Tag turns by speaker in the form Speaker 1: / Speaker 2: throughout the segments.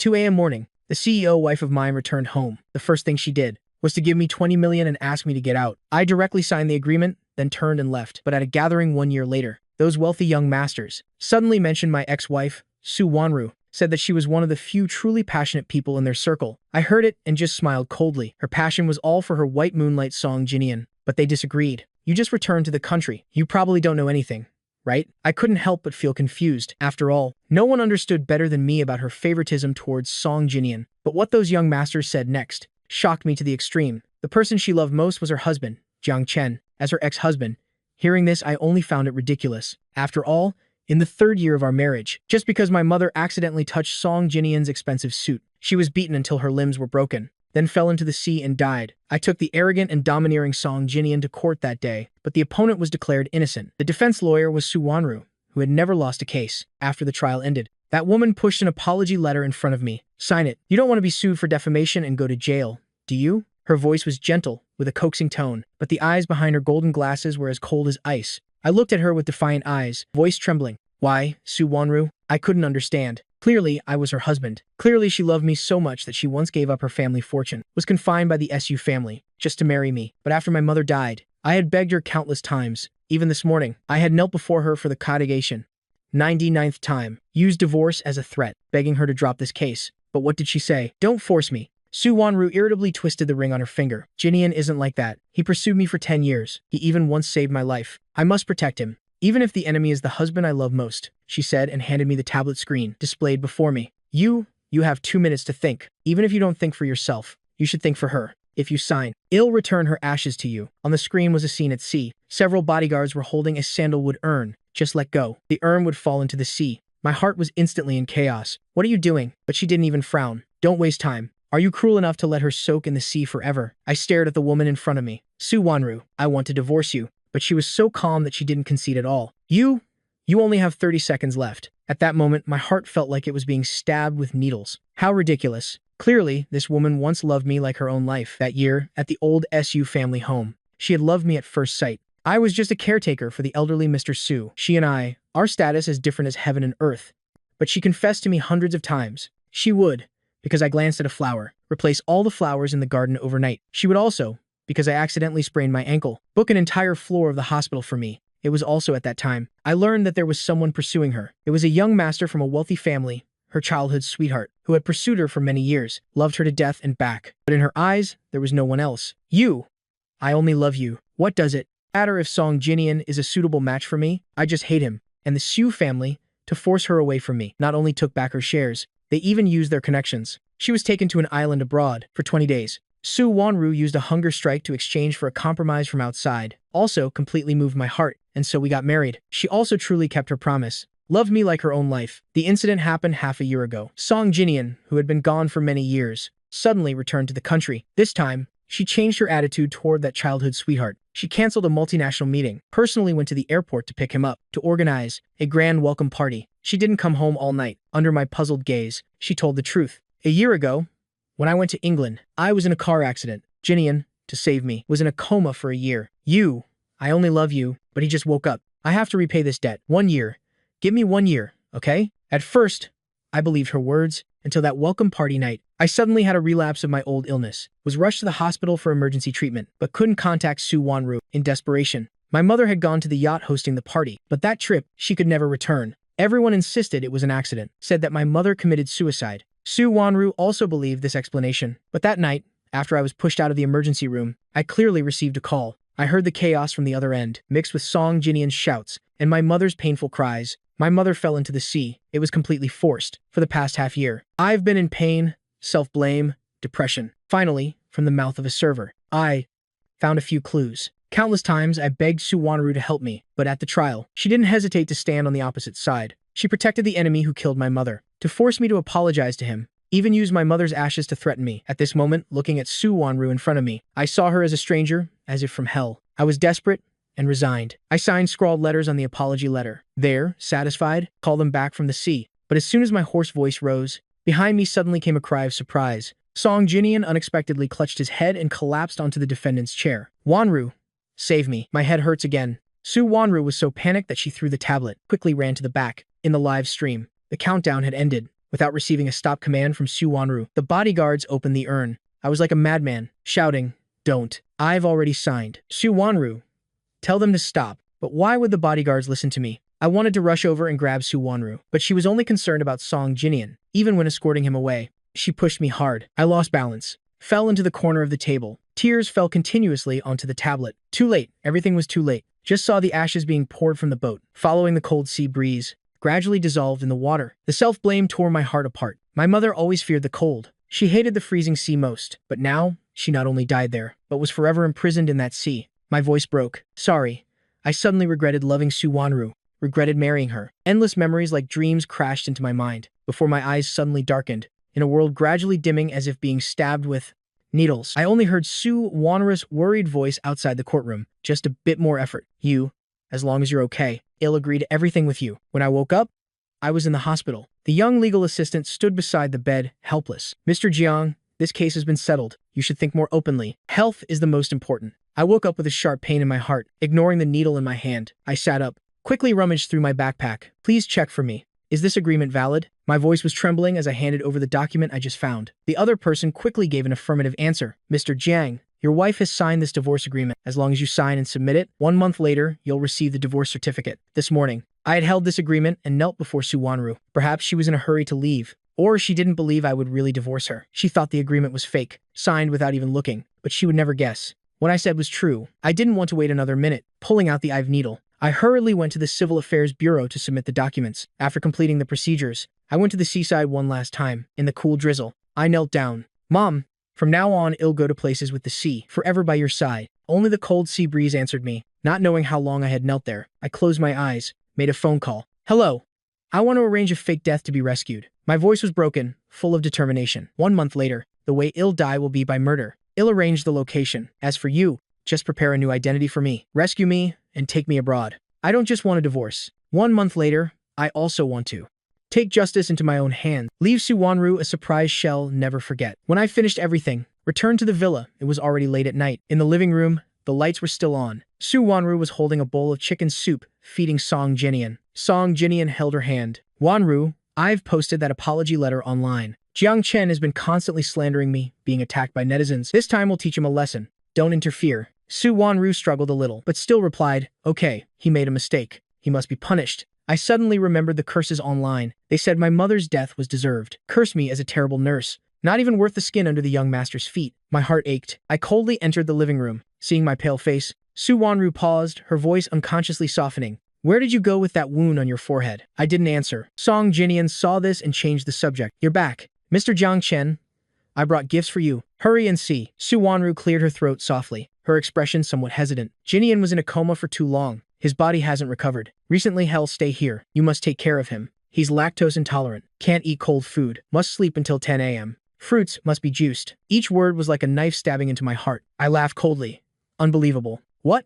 Speaker 1: 2 a.m. morning, the CEO wife of mine returned home. The first thing she did was to give me 20 million and ask me to get out. I directly signed the agreement, then turned and left. But at a gathering 1 year later, those wealthy young masters suddenly mentioned my ex-wife, Su Wanru, said that she was one of the few truly passionate people in their circle. I heard it and just smiled coldly. Her passion was all for her white moonlight song Jinian, but they disagreed. You just returned to the country. You probably don't know anything, right? I couldn't help but feel confused. After all, no one understood better than me about her favoritism towards Song Jinian. But what those young masters said next shocked me to the extreme. The person she loved most was her husband, Jiang Chen, as her ex-husband. Hearing this, I only found it ridiculous. After all, in the 3rd year of our marriage, just because my mother accidentally touched Song Jinian's expensive suit, she was beaten until her limbs were broken, then fell into the sea and died. I took the arrogant and domineering Song Jinian to court that day, but the opponent was declared innocent. The defense lawyer was Su Wanru, who had never lost a case. After the trial ended, that woman pushed an apology letter in front of me. Sign it. You don't want to be sued for defamation and go to jail, do you? Her voice was gentle, with a coaxing tone, but the eyes behind her golden glasses were as cold as ice. I looked at her with defiant eyes, voice trembling. Why, Su Wanru? I couldn't understand. Clearly, I was her husband. Clearly, she loved me so much that she once gave up her family fortune, was confined by the SU family, just to marry me. But after my mother died, I had begged her countless times. Even this morning, I had knelt before her for the congregation. 99th time. Used divorce as a threat, begging her to drop this case. But what did she say? Don't force me. Su Wanru irritably twisted the ring on her finger. Jinian isn't like that. He pursued me for 10 years. He even once saved my life. I must protect him, even if the enemy is the husband I love most, she said and handed me the tablet screen displayed before me. You have 2 minutes to think. Even if you don't think for yourself, you should think for her. If you sign, I'll return her ashes to you. On the screen was a scene at sea. Several bodyguards were holding a sandalwood urn. Just let go. The urn would fall into the sea. My heart was instantly in chaos. What are you doing? But she didn't even frown. Don't waste time. Are you cruel enough to let her soak in the sea forever? I stared at the woman in front of me. Su Wanru, I want to divorce you. But she was so calm that she didn't concede at all. You only have 30 seconds left. At that moment, my heart felt like it was being stabbed with needles. How ridiculous. Clearly, this woman once loved me like her own life. That year, at the old SU family home, she had loved me at first sight. I was just a caretaker for the elderly Mr. Su. She and I, our status as different as heaven and earth. But she confessed to me hundreds of times. She would, because I glanced at a flower, replace all the flowers in the garden overnight. She would also, because I accidentally sprained my ankle, book an entire floor of the hospital for me. It was also at that time I learned that there was someone pursuing her. It was a young master from a wealthy family, her childhood sweetheart, who had pursued her for many years, loved her to death and back. But in her eyes, there was no one else. I only love you. What does it matter if Song Jinian is a suitable match for me? I just hate him. And the Su family, to force her away from me, not only took back her shares, they even used their connections. She was taken to an island abroad for 20 days. Su Wanru used a hunger strike to exchange for a compromise from outside. Also completely moved my heart, and so we got married. She also truly kept her promise. Loved me like her own life. The incident happened half a year ago. Song Jinian, who had been gone for many years, suddenly returned to the country. This time, she changed her attitude toward that childhood sweetheart. She canceled a multinational meeting, personally went to the airport to pick him up, to organize a grand welcome party. She didn't come home all night. Under my puzzled gaze, she told the truth. A year ago, when I went to England, I was in a car accident. Jinian, to save me, was in a coma for a year. I only love you, but he just woke up. I have to repay this debt. 1 year. Give me 1 year, okay? At first, I believed her words, until that welcome party night. I suddenly had a relapse of my old illness, was rushed to the hospital for emergency treatment, but couldn't contact Su Wanru. In desperation, my mother had gone to the yacht hosting the party, but that trip, she could never return. Everyone insisted it was an accident, said that my mother committed suicide. Su Wanru also believed this explanation. But that night, after I was pushed out of the emergency room, I clearly received a call. I heard the chaos from the other end, mixed with Song Jinian's shouts, and my mother's painful cries. My mother fell into the sea. It was completely forced. For the past half year, I've been in pain, self-blame, depression. Finally, from the mouth of a server, I found a few clues. Countless times, I begged Su Wanru to help me, but at the trial, she didn't hesitate to stand on the opposite side. She protected the enemy who killed my mother, to force me to apologize to him, even used my mother's ashes to threaten me. At this moment, looking at Su Wanru in front of me, I saw her as a stranger, as if from hell. I was desperate and resigned. I signed scrawled letters on the apology letter. There, satisfied, called them back from the sea. But as soon as my hoarse voice rose, behind me suddenly came a cry of surprise. Song Jinian unexpectedly clutched his head and collapsed onto the defendant's chair. Wanru, save me. My head hurts again. Su Wanru was so panicked that she threw the tablet, quickly ran to the back. In the live stream, the countdown had ended. without receiving a stop command from Su Wanru. The bodyguards opened the urn. I was like a madman, shouting, "Don't. I've already signed." Su Wanru, tell them to stop. But why would the bodyguards listen to me? I wanted to rush over and grab Su Wanru, but she was only concerned about Song Jinian. Even when escorting him away, she pushed me hard. I lost balance, fell into the corner of the table. Tears fell continuously onto the tablet. Too late. Everything was too late. Just saw the ashes being poured from the boat, following the cold sea breeze, gradually dissolved in the water. The self-blame tore my heart apart. My mother always feared the cold. She hated the freezing sea most, but now she not only died there, but was forever imprisoned in that sea. My voice broke. Sorry. I suddenly regretted loving Su Wanru, regretted marrying her. Endless memories like dreams crashed into my mind, before my eyes suddenly darkened, in a world gradually dimming as if being stabbed with needles. I only heard Su Wanru's worried voice outside the courtroom. Just a bit more effort. You, as long as you're okay, I'll agree to everything with you. When I woke up, I was in the hospital. The young legal assistant stood beside the bed, helpless. Mr. Jiang, this case has been settled. You should think more openly. Health is the most important. I woke up with a sharp pain in my heart, ignoring the needle in my hand. I sat up, quickly rummaged through my backpack. Please check for me. Is this agreement valid? My voice was trembling as I handed over the document I just found. The other person quickly gave an affirmative answer. Mr. Jiang, your wife has signed this divorce agreement. As long as you sign and submit it, 1 month later, you'll receive the divorce certificate. This morning, I had held this agreement and knelt before Su Wanru. Perhaps she was in a hurry to leave, or she didn't believe I would really divorce her. She thought the agreement was fake, signed without even looking, but she would never guess. What I said was true. I didn't want to wait another minute. Pulling out the IV needle, I hurriedly went to the Civil Affairs Bureau to submit the documents. After completing the procedures, I went to the seaside one last time. In the cool drizzle, I knelt down. Mom, from now on, I'll go to places with the sea, forever by your side. Only the cold sea breeze answered me. Not knowing how long I had knelt there, I closed my eyes, made a phone call. Hello. I want to arrange a fake death to be rescued. My voice was broken, full of determination. 1 month later, the way I'll die will be by murder. I'll arrange the location. As for you, just prepare a new identity for me. Rescue me and take me abroad. I don't just want a divorce. 1 month later, I also want to take justice into my own hands. Leave Su Wanru a surprise she'll never forget. When I finished everything, returned to the villa. It was already late at night. In the living room, the lights were still on. Su Wanru was holding a bowl of chicken soup, feeding Song Jinian. Song Jinian held her hand. Wanru, I've posted that apology letter online. Jiang Chen has been constantly slandering me, being attacked by netizens. This time we'll teach him a lesson. Don't interfere. Su Wanru struggled a little, but still replied, okay, he made a mistake. He must be punished. I suddenly remembered the curses online. They said my mother's death was deserved. Cursed me as a terrible nurse. Not even worth the skin under the young master's feet. My heart ached. I coldly entered the living room. Seeing my pale face, Su Wanru paused, her voice unconsciously softening. Where did you go with that wound on your forehead? I didn't answer. Song Jinian saw this and changed the subject. You're back. Mr. Jiang Chen, I brought gifts for you. Hurry and see. Su Wanru cleared her throat softly, her expression somewhat hesitant. Jinian was in a coma for too long. His body hasn't recovered. Recently, he'll stay here. You must take care of him. He's lactose intolerant. Can't eat cold food. Must sleep until 10 a.m. Fruits must be juiced. Each word was like a knife stabbing into my heart. I laughed coldly. Unbelievable. What?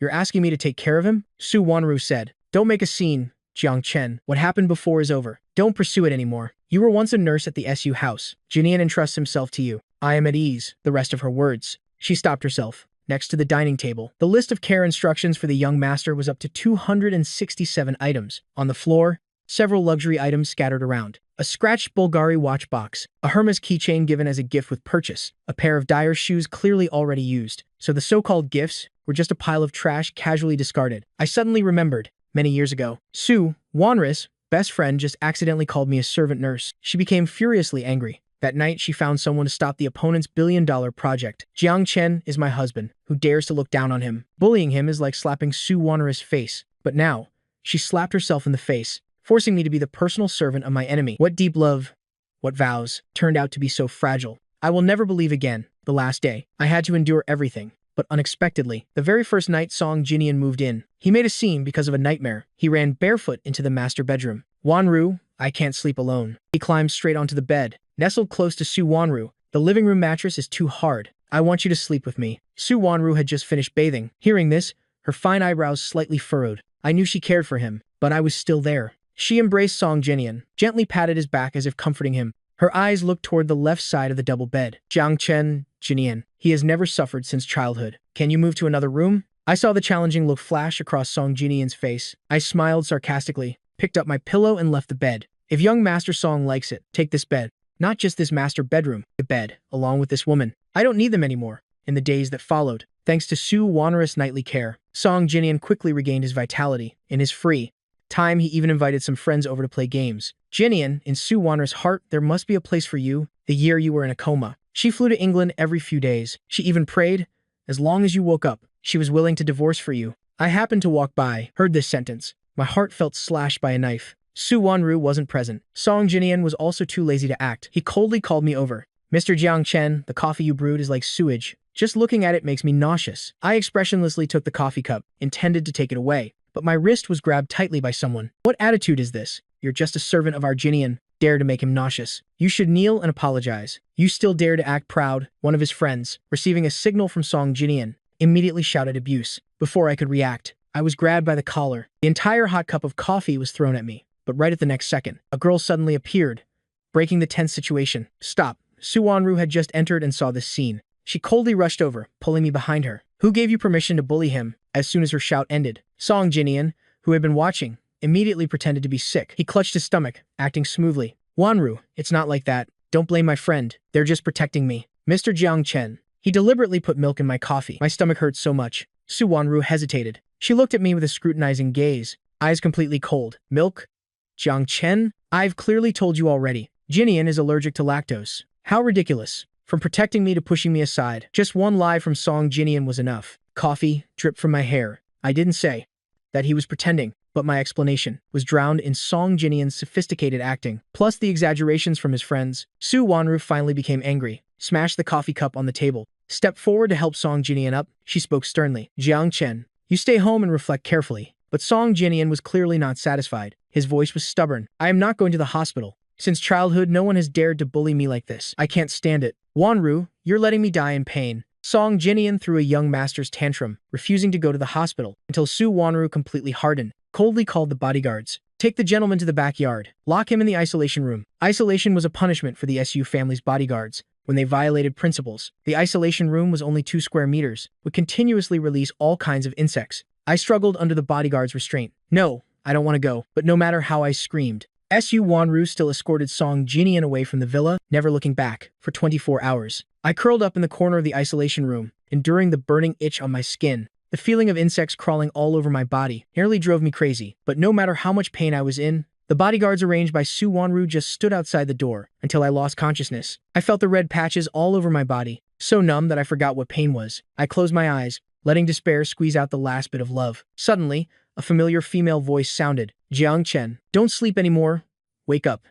Speaker 1: You're asking me to take care of him? Su Wanru said. Don't make a scene, Jiang Chen. What happened before is over. Don't pursue it anymore. You were once a nurse at the SU house. Jinian entrusts himself to you. I am at ease. The rest of her words. She stopped herself. Next to the dining table, the list of care instructions for the young master was up to 267 items. On the floor, several luxury items scattered around. A scratched Bulgari watch box, a Hermes keychain given as a gift with purchase, a pair of Dyer shoes clearly already used. So the so-called gifts were just a pile of trash casually discarded. I suddenly remembered, many years ago, Su Wanru's best friend just accidentally called me a servant nurse. She became furiously angry. That night, she found someone to stop the opponent's billion-dollar project. Jiang Chen is my husband, who dares to look down on him. Bullying him is like slapping Su Wanru's face. But now, she slapped herself in the face, forcing me to be the personal servant of my enemy. What deep love, what vows, turned out to be so fragile. I will never believe again. The last day, I had to endure everything. But unexpectedly, the very first night Song Jinian moved in, he made a scene because of a nightmare. He ran barefoot into the master bedroom. Wanru, I can't sleep alone. He climbed straight onto the bed, nestled close to Su Wanru. The living room mattress is too hard. I want you to sleep with me. Su Wanru had just finished bathing. Hearing this, her fine eyebrows slightly furrowed. I knew she cared for him, but I was still there. She embraced Song Jinian, gently patted his back as if comforting him. Her eyes looked toward the left side of the double bed. Jiang Chen, Jinian, he has never suffered since childhood. Can you move to another room? I saw the challenging look flash across Song Jinian's face. I smiled sarcastically, picked up my pillow and left the bed. If young Master Song likes it, take this bed. Not just this master bedroom, the bed, along with this woman. I don't need them anymore. In the days that followed, thanks to Su Wanner's nightly care, Song Jinian quickly regained his vitality. In his free time, he even invited some friends over to play games. Jinian, in Su Wanner's heart, there must be a place for you. The year you were in a coma. She flew to England every few days. She even prayed, as long as you woke up, she was willing to divorce for you. I happened to walk by, heard this sentence. My heart felt slashed by a knife. Su Wanru wasn't present. Song Jinian was also too lazy to act. He coldly called me over. Mr. Jiang Chen, the coffee you brewed is like sewage. Just looking at it makes me nauseous. I expressionlessly took the coffee cup, intended to take it away, but my wrist was grabbed tightly by someone. What attitude is this? You're just a servant of our Jinian. Dare to make him nauseous. You should kneel and apologize. You still dare to act proud. One of his friends, receiving a signal from Song Jinian, immediately shouted abuse. Before I could react, I was grabbed by the collar. The entire hot cup of coffee was thrown at me. But right at the next second, a girl suddenly appeared, breaking the tense situation. Stop. Su Wanru had just entered and saw this scene. She coldly rushed over, pulling me behind her. Who gave you permission to bully him? As soon as her shout ended, Song Jinian, who had been watching, immediately pretended to be sick. He clutched his stomach, acting smoothly. Wanru, it's not like that. Don't blame my friend. They're just protecting me. Mr. Jiang Chen. He deliberately put milk in my coffee. My stomach hurt so much. Su Wanru hesitated. She looked at me with a scrutinizing gaze, eyes completely cold. Milk? Jiang Chen? I've clearly told you already. Jinian is allergic to lactose. How ridiculous. From protecting me to pushing me aside. Just one lie from Song Jinian was enough. Coffee dripped from my hair. I didn't say that he was pretending, but my explanation was drowned in Song Jinian's sophisticated acting, plus the exaggerations from his friends. Su Wanru finally became angry, smashed the coffee cup on the table, stepped forward to help Song Jinian up. She spoke sternly. Jiang Chen, you stay home and reflect carefully. But Song Jinian was clearly not satisfied. His voice was stubborn. I am not going to the hospital. Since childhood, no one has dared to bully me like this. I can't stand it. Wanru, you're letting me die in pain. Song Jinian threw a young master's tantrum, refusing to go to the hospital, until Su Wanru completely hardened, coldly called the bodyguards. Take the gentleman to the backyard. Lock him in the isolation room. Isolation was a punishment for the SU family's bodyguards. When they violated principles, the isolation room was only 2 square meters, would continuously release all kinds of insects. I struggled under the bodyguard's restraint. No, I don't want to go. But no matter how I screamed, Su Wanru still escorted Song Jinian away from the villa, never looking back, for 24 hours. I curled up in the corner of the isolation room, enduring the burning itch on my skin. The feeling of insects crawling all over my body nearly drove me crazy. But no matter how much pain I was in, the bodyguards arranged by Su Wanru just stood outside the door until I lost consciousness. I felt the red patches all over my body, so numb that I forgot what pain was. I closed my eyes, letting despair squeeze out the last bit of love. Suddenly, a familiar female voice sounded. Jiang Chen, don't sleep anymore. Wake up.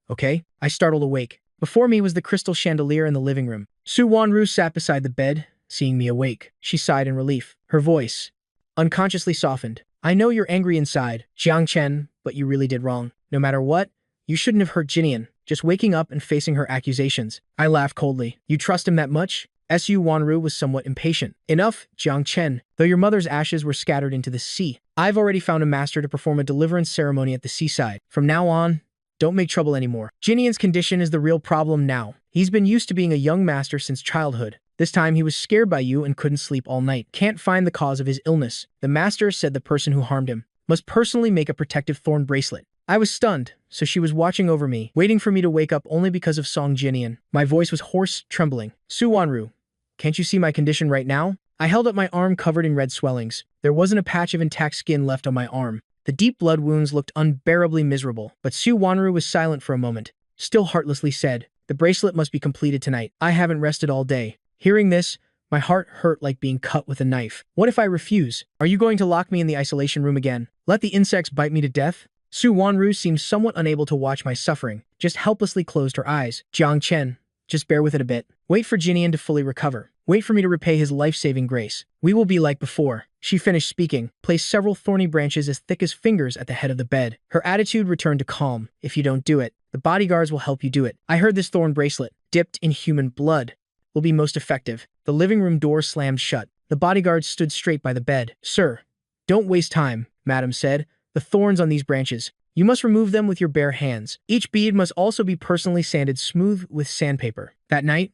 Speaker 1: Okay? I startled awake. Before me was the crystal chandelier in the living room. Su Wanru sat beside the bed, seeing me awake. She sighed in relief. Her voice unconsciously softened. I know you're angry inside, Jiang Chen, but you really did wrong. No matter what, you shouldn't have hurt Jinian, just waking up and facing her accusations. I laughed coldly. You trust him that much? Su Wanru was somewhat impatient. Enough, Jiang Chen. Though your mother's ashes were scattered into the sea, I've already found a master to perform a deliverance ceremony at the seaside. From now on, don't make trouble anymore. Jinian's condition is the real problem now. He's been used to being a young master since childhood. This time he was scared by you and couldn't sleep all night. Can't find the cause of his illness. The master said the person who harmed him must personally make a protective thorn bracelet. I was stunned, so she was watching over me, waiting for me to wake up only because of Song Jinian. My voice was hoarse, trembling. Su Wanru, can't you see my condition right now? I held up my arm covered in red swellings. There wasn't a patch of intact skin left on my arm. The deep blood wounds looked unbearably miserable, but Su Wanru was silent for a moment, still heartlessly said, the bracelet must be completed tonight. I haven't rested all day. Hearing this, my heart hurt like being cut with a knife. What if I refuse? Are you going to lock me in the isolation room again? Let the insects bite me to death? Su Wanru seemed somewhat unable to watch my suffering, just helplessly closed her eyes. Jiang Chen, just bear with it a bit. Wait for Jinian to fully recover. Wait for me to repay his life-saving grace. We will be like before. She finished speaking, placed several thorny branches as thick as fingers at the head of the bed. Her attitude returned to calm. If you don't do it, the bodyguards will help you do it. I heard this thorn bracelet, dipped in human blood, will be most effective. The living room door slammed shut. The bodyguards stood straight by the bed. Sir, don't waste time, Madam said. The thorns on these branches. You must remove them with your bare hands. Each bead must also be personally sanded smooth with sandpaper. That night,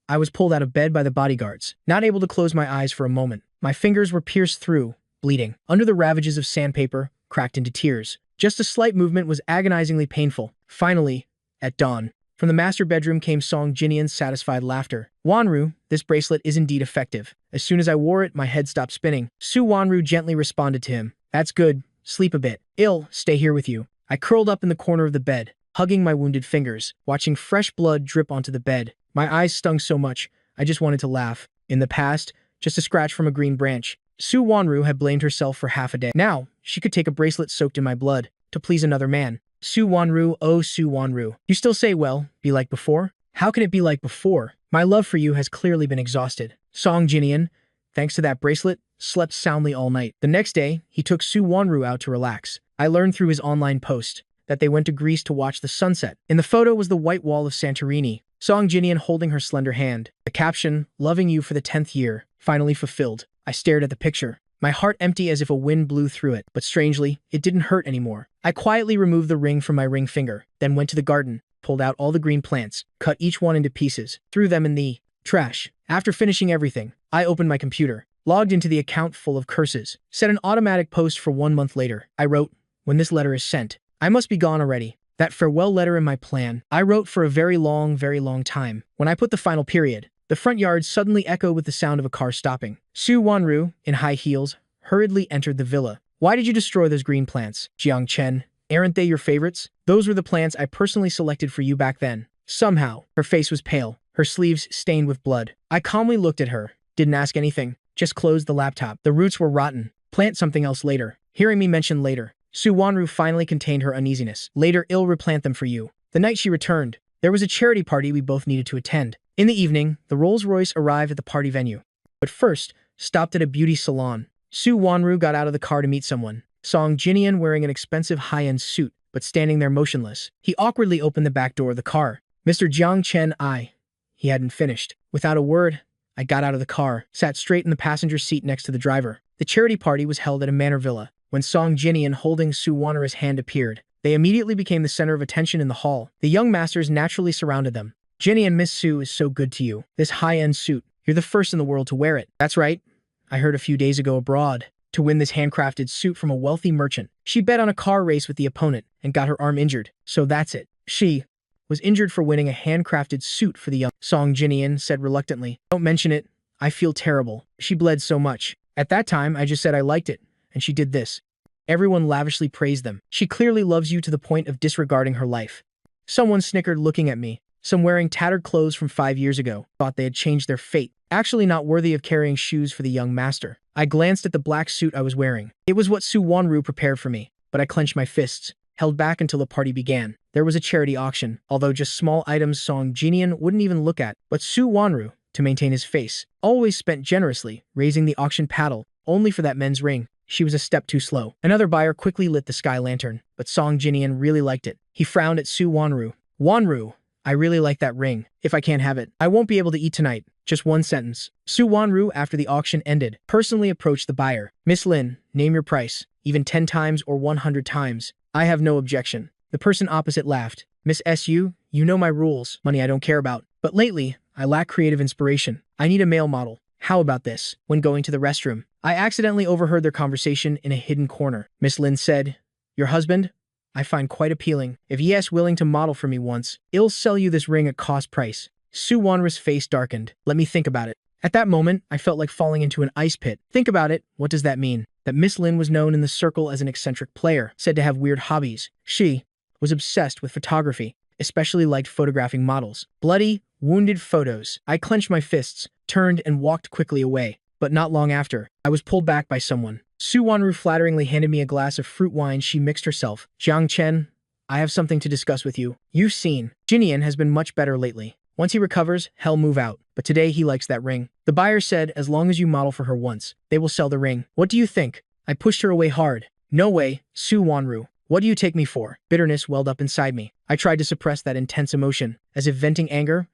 Speaker 1: I was pulled out of bed by the bodyguards, not able to close my eyes for a moment. My fingers were pierced through, bleeding. Under the ravages of sandpaper, cracked into tears. Just a slight movement was agonizingly painful. Finally, at dawn, from the master bedroom came Song Jinian's satisfied laughter. Wanru, this bracelet is indeed effective. As soon as I wore it, my head stopped spinning. Su Wanru gently responded to him. That's good. Sleep a bit. Stay here with you. I curled up in the corner of the bed, hugging my wounded fingers, watching fresh blood drip onto the bed. My eyes stung so much, I just wanted to laugh. In the past, just a scratch from a green branch. Su Wanru had blamed herself for half a day. Now, she could take a bracelet soaked in my blood to please another man. Su Wanru, oh Su Wanru. You still say, well, be like before? How can it be like before? My love for you has clearly been exhausted. Song Jinian, thanks to that bracelet, slept soundly all night. The next day, he took Su Wanru out to relax. I learned through his online post that they went to Greece to watch the sunset. In the photo was the white wall of Santorini, Song Jinian holding her slender hand. The caption, loving you for the 10th year, finally fulfilled. I stared at the picture, my heart empty as if a wind blew through it, but strangely, it didn't hurt anymore. I quietly removed the ring from my ring finger, then went to the garden, pulled out all the green plants, cut each one into pieces, threw them in the trash. After finishing everything, I opened my computer, logged into the account full of curses, set an automatic post for 1 month later. I wrote, when this letter is sent, I must be gone already. That farewell letter in my plan, I wrote for a very long time. When I put the final period, the front yard suddenly echoed with the sound of a car stopping. Su Wanru, in high heels, hurriedly entered the villa. Why did you destroy those green plants, Jiang Chen? Aren't they your favorites? Those were the plants I personally selected for you back then. Somehow, her face was pale, her sleeves stained with blood. I calmly looked at her, didn't ask anything, just closed the laptop. The roots were rotten. Plant something else later. Hearing me mention later, Su Wanru finally contained her uneasiness. Later, I'll replant them for you. The night she returned, there was a charity party we both needed to attend. In the evening, the Rolls-Royce arrived at the party venue, but first stopped at a beauty salon. Su Wanru got out of the car to meet someone. Song Jinian wearing an expensive high-end suit, but standing there motionless. He awkwardly opened the back door of the car. Mr. Jiang Chen, He hadn't finished. Without a word, I got out of the car, sat straight in the passenger seat next to the driver. The charity party was held at a manor villa. When Song Jinian holding Su Wanru's hand appeared, they immediately became the center of attention in the hall. The young masters naturally surrounded them. Jinian, Miss Su is so good to you. This high-end suit, you're the first in the world to wear it. That's right. I heard a few days ago abroad to win this handcrafted suit from a wealthy merchant. She bet on a car race with the opponent and got her arm injured. So that's it. She was injured for winning a handcrafted suit for the young. Song Jinian said reluctantly, don't mention it. I feel terrible. She bled so much. At that time, I just said I liked it, and she did this. Everyone lavishly praised them. She clearly loves you to the point of disregarding her life. Someone snickered looking at me. Some wearing tattered clothes from 5 years ago thought they had changed their fate, actually not worthy of carrying shoes for the young master. I glanced at the black suit I was wearing. It was what Su Wanru prepared for me, but I clenched my fists, held back until the party began. There was a charity auction, although just small items Song Jinian wouldn't even look at, but Su Wanru, to maintain his face, always spent generously, raising the auction paddle, only for that men's ring. She was a step too slow. Another buyer quickly lit the sky lantern, but Song Jinian really liked it. He frowned at Su Wanru. Wanru, I really like that ring. If I can't have it, I won't be able to eat tonight. Just one sentence. Su Wanru, after the auction ended, personally approached the buyer. Miss Lin, name your price, even 10 times or 100 times. I have no objection. The person opposite laughed. Miss SU, you know my rules. Money I don't care about. But lately, I lack creative inspiration. I need a male model. How about this? When going to the restroom, I accidentally overheard their conversation in a hidden corner. Miss Lin said, your husband? I find quite appealing. If he is willing to model for me once, I'll sell you this ring at cost price. Su Wanru's face darkened. Let me think about it. At that moment, I felt like falling into an ice pit. Think about it. What does that mean? That Miss Lin was known in the circle as an eccentric player, said to have weird hobbies. She was obsessed with photography, especially liked photographing models. Bloody, wounded photos. I clenched my fists, turned and walked quickly away. But not long after, I was pulled back by someone. Su Wanru flatteringly handed me a glass of fruit wine she mixed herself. Jiang Chen, I have something to discuss with you. You've seen, Jinian has been much better lately. Once he recovers, he'll move out. But today he likes that ring. The buyer said, as long as you model for her once, they will sell the ring. What do you think? I pushed her away hard. No way, Su Wanru. What do you take me for? Bitterness welled up inside me. I tried to suppress that intense emotion. As if venting anger,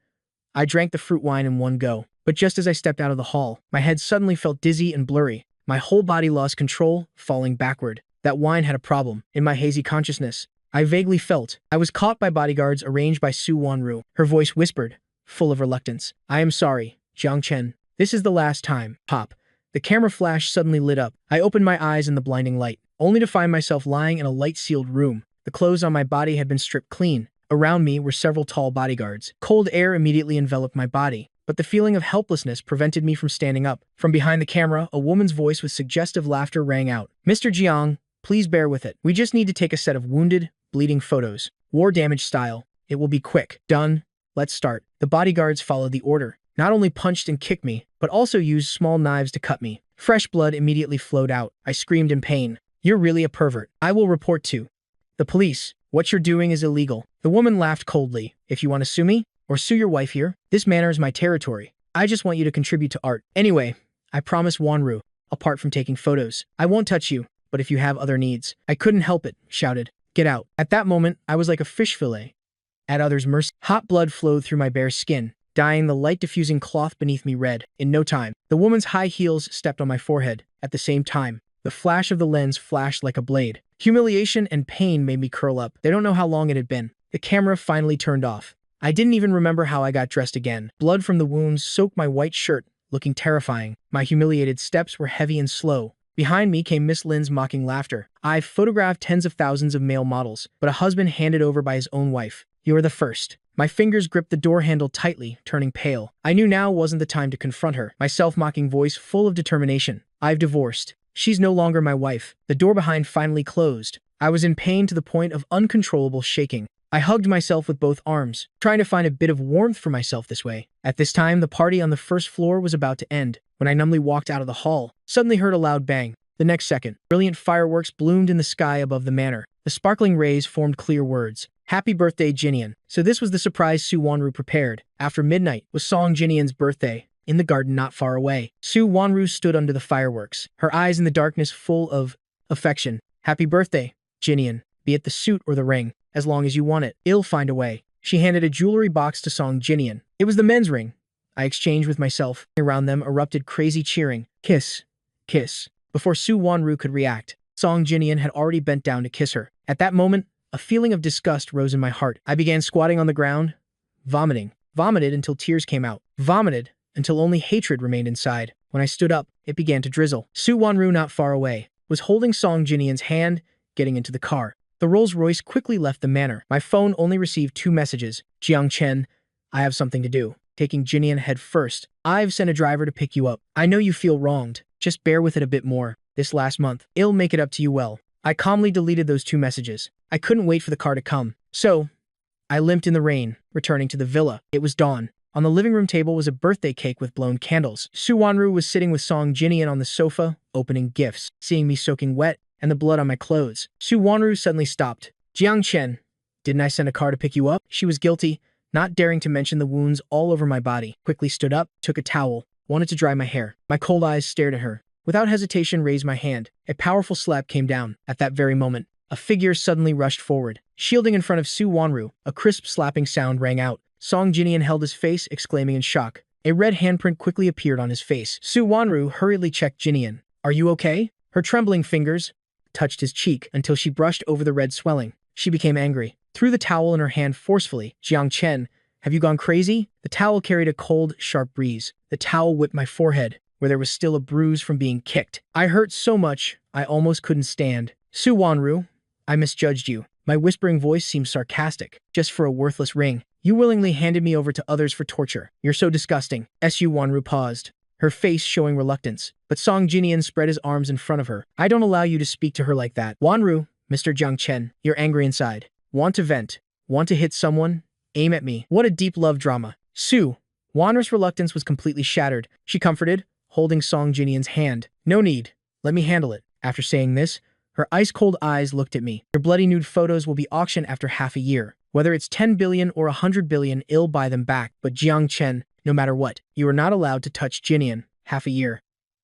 Speaker 1: I drank the fruit wine in one go. But just as I stepped out of the hall, my head suddenly felt dizzy and blurry. My whole body lost control, falling backward. That wine had a problem. In my hazy consciousness, I vaguely felt I was caught by bodyguards arranged by Su Wanru. Her voice whispered, full of reluctance. I am sorry, Jiang Chen. This is the last time. Pop. The camera flash suddenly lit up. I opened my eyes in the blinding light. only to find myself lying in a light-sealed room. The clothes on my body had been stripped clean. Around me were several tall bodyguards. Cold air immediately enveloped my body, but the feeling of helplessness prevented me from standing up. From behind the camera, a woman's voice with suggestive laughter rang out. "Mr. Jiang, please bear with it. We just need to take a set of wounded, bleeding photos. War damage style. It will be quick." "Done. Let's start." The bodyguards followed the order. Not only punched and kicked me, but also used small knives to cut me. Fresh blood immediately flowed out. I screamed in pain. "You're really a pervert. I will report to the police. What you're doing is illegal." The woman laughed coldly. "If you want to sue me, or sue your wife here, this manor is my territory. I just want you to contribute to art. Anyway, I promise Wanru, apart from taking photos, I won't touch you, but if you have other needs." I couldn't help it, shouted, "Get out." At that moment, I was like a fish fillet at others' mercy. Hot blood flowed through my bare skin, dyeing the light-diffusing cloth beneath me red. In no time, the woman's high heels stepped on my forehead. At the same time, the flash of the lens flashed like a blade. Humiliation and pain made me curl up. They don't know how long it had been. The camera finally turned off. I didn't even remember how I got dressed again. Blood from the wounds soaked my white shirt, looking terrifying. My humiliated steps were heavy and slow. Behind me came Miss Lin's mocking laughter. "I've photographed tens of thousands of male models, but a husband handed over by his own wife. You are the first." My fingers gripped the door handle tightly, turning pale. I knew now wasn't the time to confront her. My self-mocking voice full of determination. "I've divorced. She's no longer my wife." The door behind finally closed. I was in pain to the point of uncontrollable shaking. I hugged myself with both arms, trying to find a bit of warmth for myself this way. At this time, the party on the first floor was about to end. When I numbly walked out of the hall, suddenly heard a loud bang. The next second, brilliant fireworks bloomed in the sky above the manor. The sparkling rays formed clear words. "Happy birthday, Jinian." So this was the surprise Su Wanru prepared. After midnight was Song Jinian's birthday. In the garden not far away, Su Wanru stood under the fireworks, her eyes in the darkness full of affection. "Happy birthday, Jinian. Be it the suit or the ring, as long as you want it. I'll find a way." She handed a jewelry box to Song Jinian. It was the men's ring. I exchanged with myself. Around them erupted crazy cheering. "Kiss. Kiss." Before Su Wanru could react, Song Jinian had already bent down to kiss her. At that moment, a feeling of disgust rose in my heart. I began squatting on the ground, vomiting. Vomited until tears came out. Vomited until only hatred remained inside. When I stood up, it began to drizzle. Su Wanru, not far away, was holding Song Jinian's hand, getting into the car. The Rolls-Royce quickly left the manor. My phone only received 2 messages. "Jiang Chen, I have something to do." Taking Jinian head first. "I've sent a driver to pick you up. I know you feel wronged. Just bear with it a bit more. This last month, I'll make it up to you well." I calmly deleted those 2 messages. I couldn't wait for the car to come. So, I limped in the rain, returning to the villa. It was dawn. On the living room table was a birthday cake with blown candles. Su Wanru was sitting with Song Jinian on the sofa, opening gifts. Seeing me soaking wet and the blood on my clothes, Su Wanru suddenly stopped. "Jiang Chen, didn't I send a car to pick you up?" She was guilty, not daring to mention the wounds all over my body. Quickly stood up, took a towel, wanted to dry my hair. My cold eyes stared at her. Without hesitation, raised my hand. A powerful slap came down. At that very moment, a figure suddenly rushed forward. Shielding in front of Su Wanru, a crisp slapping sound rang out. Song Jinian held his face, exclaiming in shock. A red handprint quickly appeared on his face. Su Wanru hurriedly checked Jinian. "Are you okay?" Her trembling fingers touched his cheek until she brushed over the red swelling. She became angry, threw the towel in her hand forcefully. "Jiang Chen, have you gone crazy?" The towel carried a cold, sharp breeze. The towel whipped my forehead, where there was still a bruise from being kicked. I hurt so much, I almost couldn't stand. "Su Wanru, I misjudged you." My whispering voice seemed sarcastic. "Just for a worthless ring. You willingly handed me over to others for torture. You're so disgusting." Su Wanru paused, her face showing reluctance. But Song Jinian spread his arms in front of her. "I don't allow you to speak to her like that. Wanru, Mr. Jiang Chen, you're angry inside. Want to vent? Want to hit someone? Aim at me." What a deep love drama. Su Wanru's reluctance was completely shattered. She comforted, holding Song Jinian's hand. "No need. Let me handle it." After saying this, her ice-cold eyes looked at me. "Your bloody nude photos will be auctioned after half a year. Whether it's 10 billion or 100 billion, I'll buy them back. But Jiang Chen, no matter what, you are not allowed to touch Jinian. Half a year.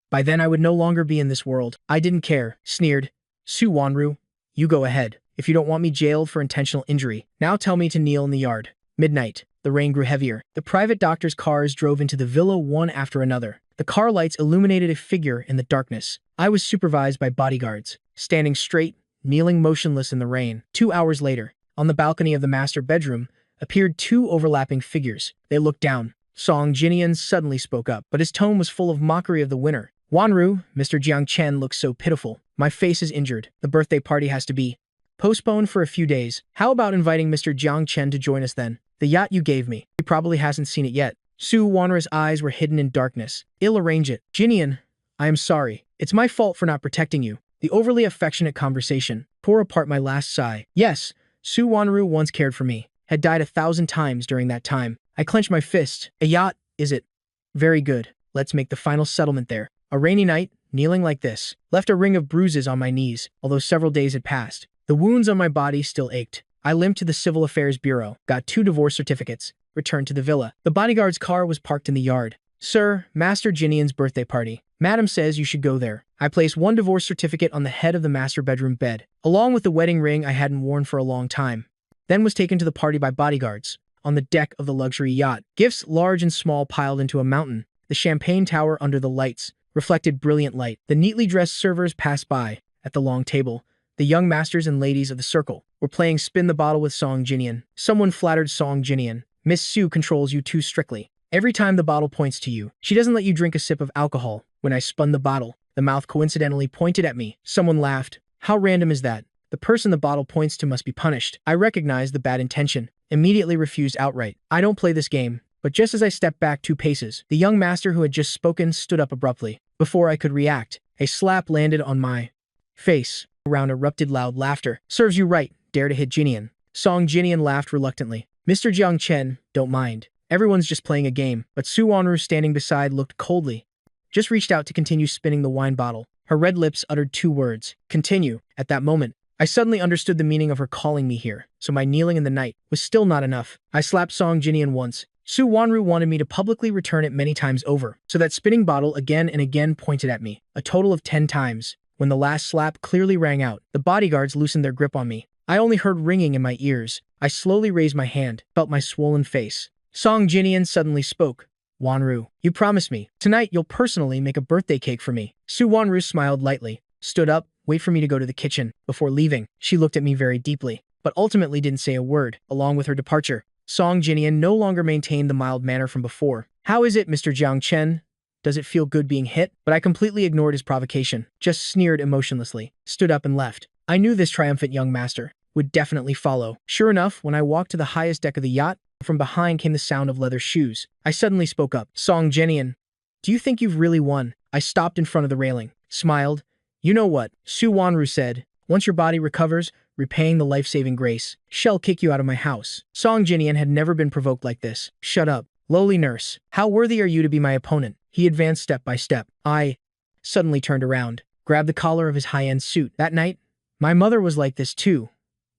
Speaker 1: By then I would no longer be in this world." "I didn't care," sneered Su Wanru. "You go ahead, if you don't want me jailed for intentional injury. Now tell me to kneel in the yard." Midnight. The rain grew heavier. The private doctor's cars drove into the villa one after another. The car lights illuminated a figure in the darkness. I was supervised by bodyguards, standing straight, kneeling motionless in the rain. 2 hours later, on the balcony of the master bedroom, appeared 2 overlapping figures. They looked down. Song Jinian suddenly spoke up, but his tone was full of mockery of the winner. Wanru, Mr. Jiang Chen looks so pitiful. My face is injured. The birthday party has to be postponed for a few days. How about inviting Mr. Jiang Chen to join us then? The yacht you gave me. He probably hasn't seen it yet. Su Wanru's eyes were hidden in darkness. I'll arrange it. Jinian, I am sorry. It's my fault for not protecting you. The overly affectionate conversation tore apart my last sigh. Yes, Su Wanru once cared for me. Had died 1,000 times during that time. I clenched my fist. A yacht, is it? Very good. Let's make the final settlement there. A rainy night, kneeling like this, left a ring of bruises on my knees, although several days had passed. The wounds on my body still ached. I limped to the Civil Affairs Bureau, got 2 divorce certificates, returned to the villa. The bodyguard's car was parked in the yard. Sir, Master Jinian's birthday party. Madam says you should go there. I placed 1 divorce certificate on the head of the master bedroom bed, along with the wedding ring I hadn't worn for a long time. Then was taken to the party by bodyguards. On the deck of the luxury yacht, gifts large and small piled into a mountain. The champagne tower under the lights reflected brilliant light. The neatly dressed servers passed by. At the long table, the young masters and ladies of the circle were playing Spin the Bottle with Song Jinian. Someone flattered Song Jinian. Miss Su controls you too strictly. Every time the bottle points to you, she doesn't let you drink a sip of alcohol. When I spun the bottle, the mouth coincidentally pointed at me. Someone laughed. How random is that? The person the bottle points to must be punished. I recognized the bad intention. Immediately refused outright. I don't play this game. But just as I stepped back 2 paces, the young master who had just spoken stood up abruptly. Before I could react, a slap landed on my face. Around erupted loud laughter. Serves you right. Dare to hit Jinian. Song Jinian laughed reluctantly. Mr. Jiang Chen, don't mind. Everyone's just playing a game. But Su Wanru standing beside looked coldly. Just reached out to continue spinning the wine bottle. Her red lips uttered 2 words. Continue. At that moment, I suddenly understood the meaning of her calling me here, so my kneeling in the night was still not enough. I slapped Song Jinian once. Su Wanru wanted me to publicly return it many times over, so that spinning bottle again and again pointed at me, a total of 10 times. When the last slap clearly rang out, the bodyguards loosened their grip on me. I only heard ringing in my ears. I slowly raised my hand, felt my swollen face. Song Jinian suddenly spoke. Wanru, you promised me. Tonight you'll personally make a birthday cake for me. Su Wanru smiled lightly, stood up, wait for me to go to the kitchen. Before leaving, she looked at me very deeply, but ultimately didn't say a word. Along with her departure, Song Jinian no longer maintained the mild manner from before. How is it, Mr. Jiang Chen? Does it feel good being hit? But I completely ignored his provocation, just sneered emotionlessly, stood up and left. I knew this triumphant young master would definitely follow. Sure enough, when I walked to the highest deck of the yacht, from behind came the sound of leather shoes. I suddenly spoke up. Song Jinian, do you think you've really won? I stopped in front of the railing, smiled. You know what? Su Wanru said, once your body recovers, repaying the life-saving grace, shall kick you out of my house. Song Jinian had never been provoked like this. Shut up. Lowly nurse. How worthy are you to be my opponent? He advanced step by step. I suddenly turned around, grabbed the collar of his high-end suit. That night, my mother was like this too.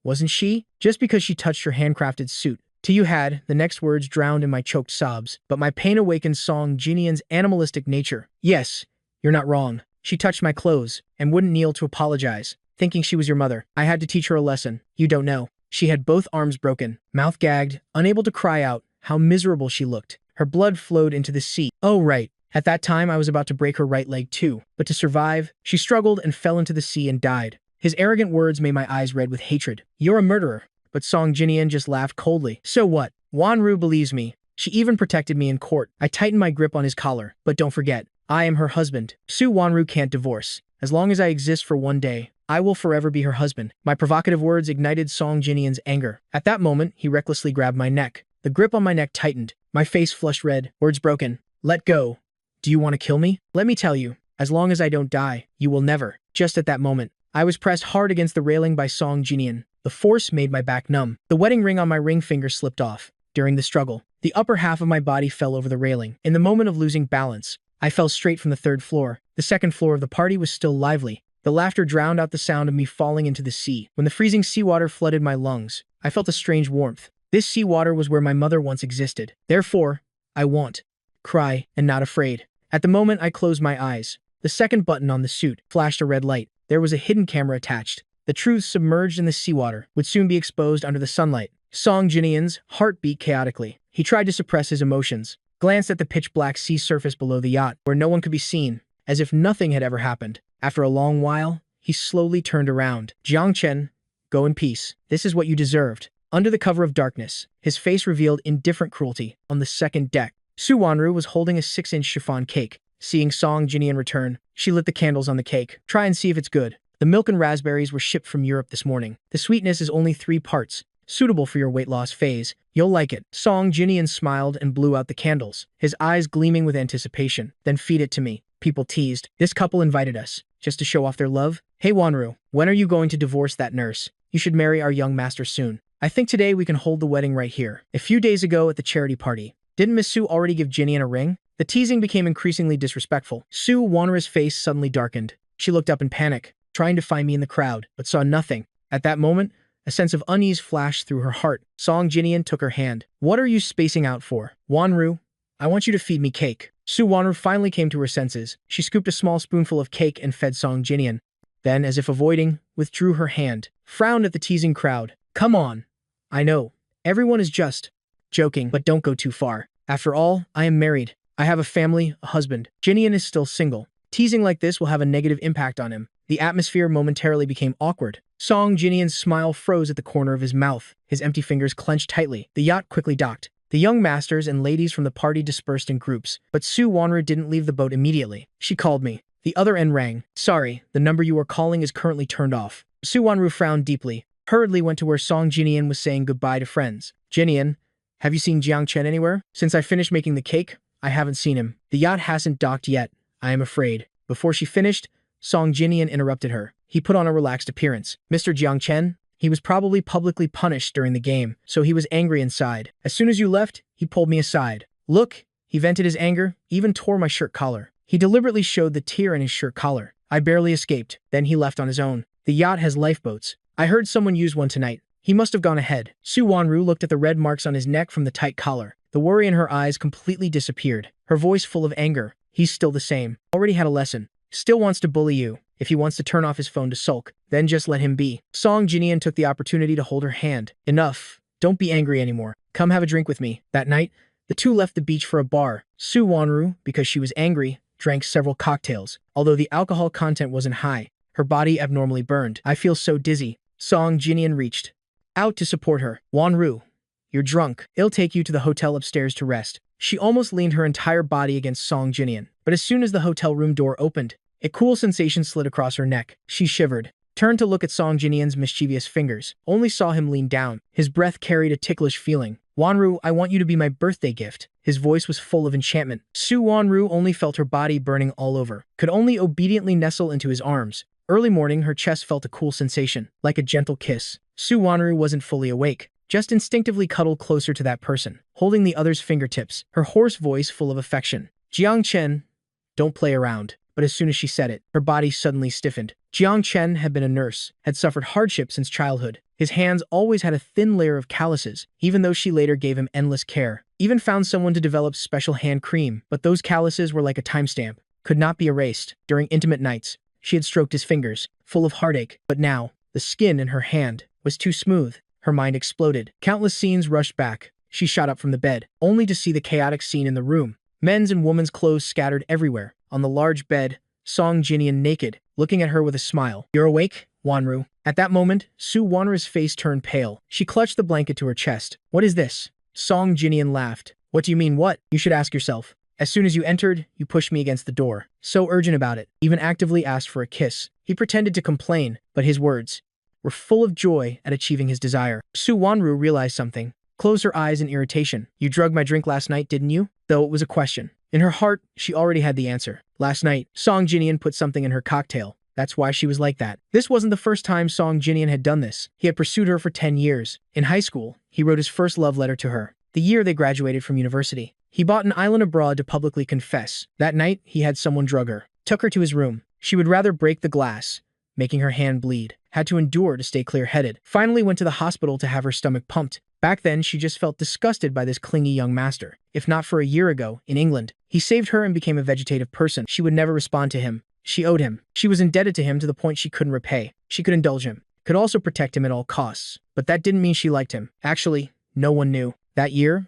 Speaker 1: Wasn't she? Just because she touched her handcrafted suit. Till you had, the next words drowned in my choked sobs, but my pain awakened Song Jinian's animalistic nature. Yes, you're not wrong. She touched my clothes and wouldn't kneel to apologize, thinking she was your mother. I had to teach her a lesson. You don't know. She had both arms broken, mouth gagged, unable to cry out. How miserable she looked. Her blood flowed into the sea. Oh, right. At that time, I was about to break her right leg too. But to survive, she struggled and fell into the sea and died. His arrogant words made my eyes red with hatred. You're a murderer. But Song Jinian just laughed coldly. So what? Wanru believes me. She even protected me in court. I tightened my grip on his collar. But don't forget, I am her husband. Su Wanru can't divorce. As long as I exist for one day, I will forever be her husband. My provocative words ignited Song Jinian's anger. At that moment, he recklessly grabbed my neck. The grip on my neck tightened. My face flushed red. Words broken. Let go. Do you want to kill me? Let me tell you, as long as I don't die, you will never. Just at that moment, I was pressed hard against the railing by Song Jinian. The force made my back numb. The wedding ring on my ring finger slipped off. During the struggle, the upper half of my body fell over the railing. In the moment of losing balance, I fell straight from the 3rd floor. The 2nd floor of the party was still lively. The laughter drowned out the sound of me falling into the sea. When the freezing seawater flooded my lungs, I felt a strange warmth. This seawater was where my mother once existed. Therefore, I won't cry and not afraid. At the moment I closed my eyes, the 2nd button on the suit flashed a red light. There was a hidden camera attached. The truth submerged in the seawater would soon be exposed under the sunlight. Song Jinian's heart beat chaotically. He tried to suppress his emotions, glanced at the pitch-black sea surface below the yacht, where no one could be seen, as if nothing had ever happened. After a long while, he slowly turned around. Jiang Chen, go in peace. This is what you deserved. Under the cover of darkness, his face revealed indifferent cruelty. On the 2nd deck, Su Wanru was holding a 6-inch chiffon cake, Seeing Song Jinian return, she lit the candles on the cake. Try and see if it's good. The milk and raspberries were shipped from Europe this morning. The sweetness is only 3 parts, suitable for your weight loss phase. You'll like it. Song Jinian smiled and blew out the candles, his eyes gleaming with anticipation. Then feed it to me. People teased. This couple invited us, just to show off their love. Hey Wanru, when are you going to divorce that nurse? You should marry our young master soon. I think today we can hold the wedding right here. A few days ago at the charity party, didn't Miss Su already give Jinian a ring? The teasing became increasingly disrespectful. Su Wanru's face suddenly darkened. She looked up in panic, trying to find me in the crowd, but saw nothing. At that moment, a sense of unease flashed through her heart. Song Jinian took her hand. What are you spacing out for? Wanru, I want you to feed me cake. Su Wanru finally came to her senses. She scooped a small spoonful of cake and fed Song Jinian. Then, as if avoiding, withdrew her hand, frowned at the teasing crowd. Come on. I know. Everyone is just joking, but don't go too far. After all, I am married. I have a family, a husband. Jinian is still single. Teasing like this will have a negative impact on him. The atmosphere momentarily became awkward. Song Jinian's smile froze at the corner of his mouth. His empty fingers clenched tightly. The yacht quickly docked. The young masters and ladies from the party dispersed in groups, but Su Wanru didn't leave the boat immediately. She called me. The other end rang. Sorry, the number you are calling is currently turned off. Su Wanru frowned deeply, hurriedly went to where Song Jinian was saying goodbye to friends. Jinian, have you seen Jiang Chen anywhere? Since I finished making the cake, I haven't seen him. The yacht hasn't docked yet, I am afraid. Before she finished, Song Jinian interrupted her. He put on a relaxed appearance. Mr. Jiang Chen? He was probably publicly punished during the game, so he was angry inside. As soon as you left, he pulled me aside. Look, he vented his anger, even tore my shirt collar. He deliberately showed the tear in his shirt collar. I barely escaped. Then he left on his own. The yacht has lifeboats. I heard someone use one tonight. He must have gone ahead. Su Wanru looked at the red marks on his neck from the tight collar. The worry in her eyes completely disappeared. Her voice full of anger. He's still the same. Already had a lesson. Still wants to bully you. If he wants to turn off his phone to sulk, then just let him be. Song Jinian took the opportunity to hold her hand. Enough. Don't be angry anymore. Come have a drink with me. That night, the two left the beach for a bar. Su Wanru, because she was angry, drank several cocktails. Although the alcohol content wasn't high, her body abnormally burned. I feel so dizzy. Song Jinian reached out to support her. Wanru, you're drunk. I'll take you to the hotel upstairs to rest. She almost leaned her entire body against Song Jinian. But as soon as the hotel room door opened, a cool sensation slid across her neck. She shivered, turned to look at Song Jinian's mischievous fingers, only saw him lean down. His breath carried a ticklish feeling. Wanru, I want you to be my birthday gift. His voice was full of enchantment. Su Wanru only felt her body burning all over, could only obediently nestle into his arms. Early morning, her chest felt a cool sensation, like a gentle kiss. Su Wanru wasn't fully awake, just instinctively cuddled closer to that person, holding the other's fingertips, her hoarse voice full of affection. Jiang Chen, don't play around. But as soon as she said it, her body suddenly stiffened. Jiang Chen had been a nurse, had suffered hardship since childhood. His hands always had a thin layer of calluses, even though she later gave him endless care. Even found someone to develop special hand cream, but those calluses were like a timestamp, could not be erased. During intimate nights, she had stroked his fingers, full of heartache. But now, the skin in her hand was too smooth. Her mind exploded. Countless scenes rushed back. She shot up from the bed, only to see the chaotic scene in the room. Men's and women's clothes scattered everywhere. On the large bed, Song Jinian naked, looking at her with a smile. You're awake, Wanru? At that moment, Su Wanru's face turned pale. She clutched the blanket to her chest. What is this? Song Jinian laughed. What do you mean what? You should ask yourself. As soon as you entered, you pushed me against the door. So urgent about it. Even actively asked for a kiss. He pretended to complain, but his words were full of joy at achieving his desire. Su Wanru realized something. Closed her eyes in irritation. You drugged my drink last night, didn't you? Though it was a question. In her heart, she already had the answer. Last night, Song Jinian put something in her cocktail. That's why she was like that. This wasn't the first time Song Jinian had done this. He had pursued her for 10 years. In high school, he wrote his first love letter to her. The year they graduated from university. He bought an island abroad to publicly confess. That night, he had someone drug her. Took her to his room. She would rather break the glass, making her hand bleed. Had to endure to stay clear-headed. Finally went to the hospital to have her stomach pumped. Back then, she just felt disgusted by this clingy young master. If not for a year ago, in England, he saved her and became a vegetative person. She would never respond to him. She owed him. She was indebted to him to the point she couldn't repay. She could indulge him, could also protect him at all costs. But that didn't mean she liked him. Actually, no one knew. That year,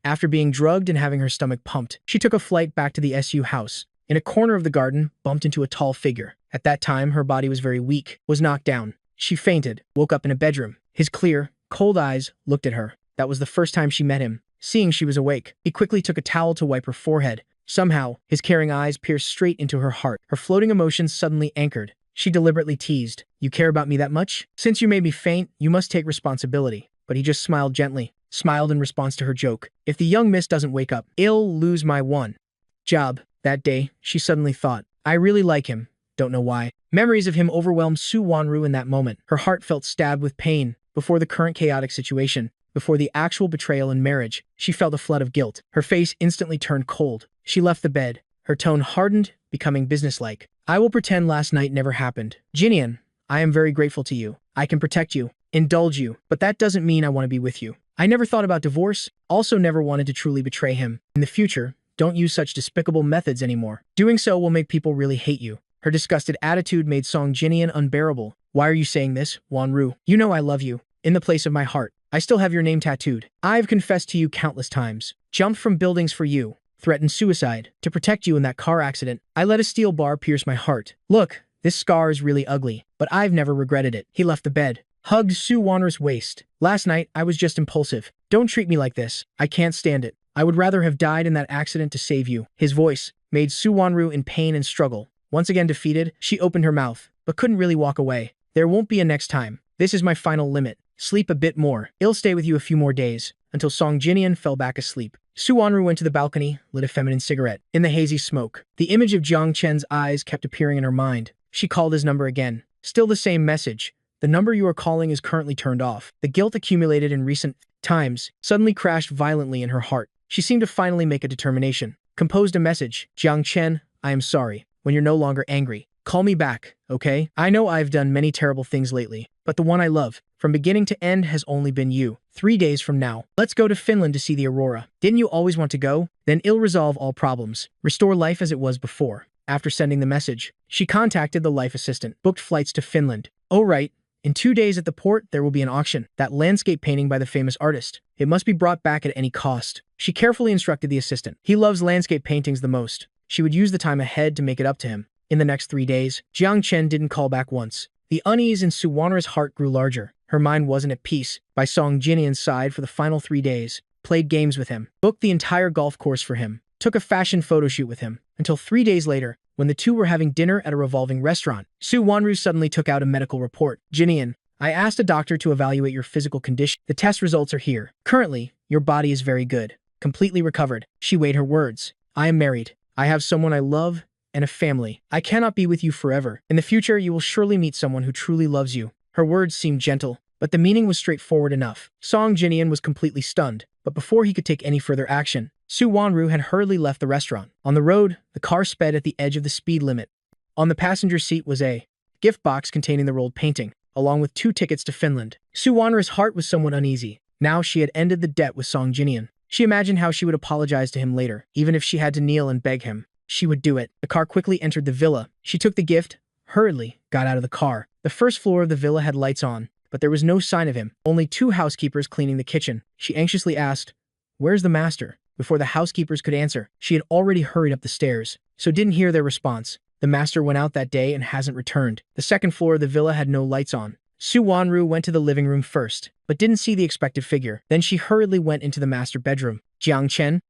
Speaker 1: after being drugged and having her stomach pumped, she took a flight back to the SU house. In a corner of the garden, bumped into a tall figure. At that time, her body was very weak, was knocked down. She fainted, woke up in a bedroom. His clear, cold eyes looked at her. That was the first time she met him. Seeing she was awake, he quickly took a towel to wipe her forehead, Somehow, his caring eyes pierced straight into her heart. Her floating emotions suddenly anchored. She deliberately teased, "You care about me that much? Since you made me faint, you must take responsibility." But he just smiled gently, smiled in response to her joke. "If the young miss doesn't wake up, I'll lose my one job." That day, she suddenly thought, "I really like him. Don't know why." Memories of him overwhelmed Su Wanru in that moment. Her heart felt stabbed with pain. Before the current chaotic situation, before the actual betrayal and marriage, she felt a flood of guilt. Her face instantly turned cold. She left the bed. Her tone hardened, becoming businesslike. "I will pretend last night never happened. Jinian, I am very grateful to you. I can protect you, indulge you, but that doesn't mean I want to be with you. I never thought about divorce, also never wanted to truly betray him. In the future, don't use such despicable methods anymore. Doing so will make people really hate you." Her disgusted attitude made Song Jinian unbearable. "Why are you saying this, Wanru? You know I love you. In the place of my heart. I still have your name tattooed. I've confessed to you countless times. Jumped from buildings for you. Threatened suicide. To protect you in that car accident. I let a steel bar pierce my heart. Look, this scar is really ugly, but I've never regretted it." He left the bed, hugged Su Wanru's waist. "Last night, I was just impulsive. Don't treat me like this. I can't stand it. I would rather have died in that accident to save you." His voice made Su Wanru in pain and struggle. Once again defeated, she opened her mouth, but couldn't really walk away. "There won't be a next time. This is my final limit. Sleep a bit more. I'll stay with you a few more days," until Song Jinian fell back asleep. Su Wanru went to the balcony, lit a feminine cigarette. In the hazy smoke, the image of Jiang Chen's eyes kept appearing in her mind. She called his number again. Still the same message. "The number you are calling is currently turned off." The guilt accumulated in recent times suddenly crashed violently in her heart. She seemed to finally make a determination. Composed a message. "Jiang Chen, I am sorry. When you're no longer angry, call me back, okay? I know I've done many terrible things lately, but the one I love, from beginning to end, has only been you. 3 days from now, let's go to Finland to see the aurora. Didn't you always want to go? Then it'll resolve all problems. Restore life as it was before." After sending the message, she contacted the life assistant, booked flights to Finland. "Oh right, in 2 days at the port, there will be an auction. That landscape painting by the famous artist. It must be brought back at any cost." She carefully instructed the assistant. He loves landscape paintings the most. She would use the time ahead to make it up to him. In the next 3 days, Jiang Chen didn't call back once. The unease in Su Wanru's heart grew larger. Her mind wasn't at peace. By Song Jinian's side for the final 3 days, played games with him, booked the entire golf course for him, took a fashion photo shoot with him, until 3 days later, when the two were having dinner at a revolving restaurant. Su Wanru suddenly took out a medical report. "Jinian, I asked a doctor to evaluate your physical condition. The test results are here. Currently, your body is very good. Completely recovered." She weighed her words. "I am married. I have someone I love and a family. I cannot be with you forever. In the future, you will surely meet someone who truly loves you." Her words seemed gentle, but the meaning was straightforward enough. Song Jinian was completely stunned, but before he could take any further action, Su Wanru had hurriedly left the restaurant. On the road, the car sped at the edge of the speed limit. On the passenger seat was a gift box containing the rolled painting, along with 2 tickets to Finland. Su Wanru's heart was somewhat uneasy. Now she had ended the debt with Song Jinian. She imagined how she would apologize to him later, even if she had to kneel and beg him. She would do it. The car quickly entered the villa. She took the gift, hurriedly got out of the car. The first floor of the villa had lights on, but there was no sign of him. Only 2 housekeepers cleaning the kitchen. She anxiously asked, "Where's the master?" Before the housekeepers could answer, she had already hurried up the stairs, so didn't hear their response. The master went out that day and hasn't returned. The second floor of the villa had no lights on. Su Wanru went to the living room first, but didn't see the expected figure. Then she hurriedly went into the master bedroom. "Jiang Chen?"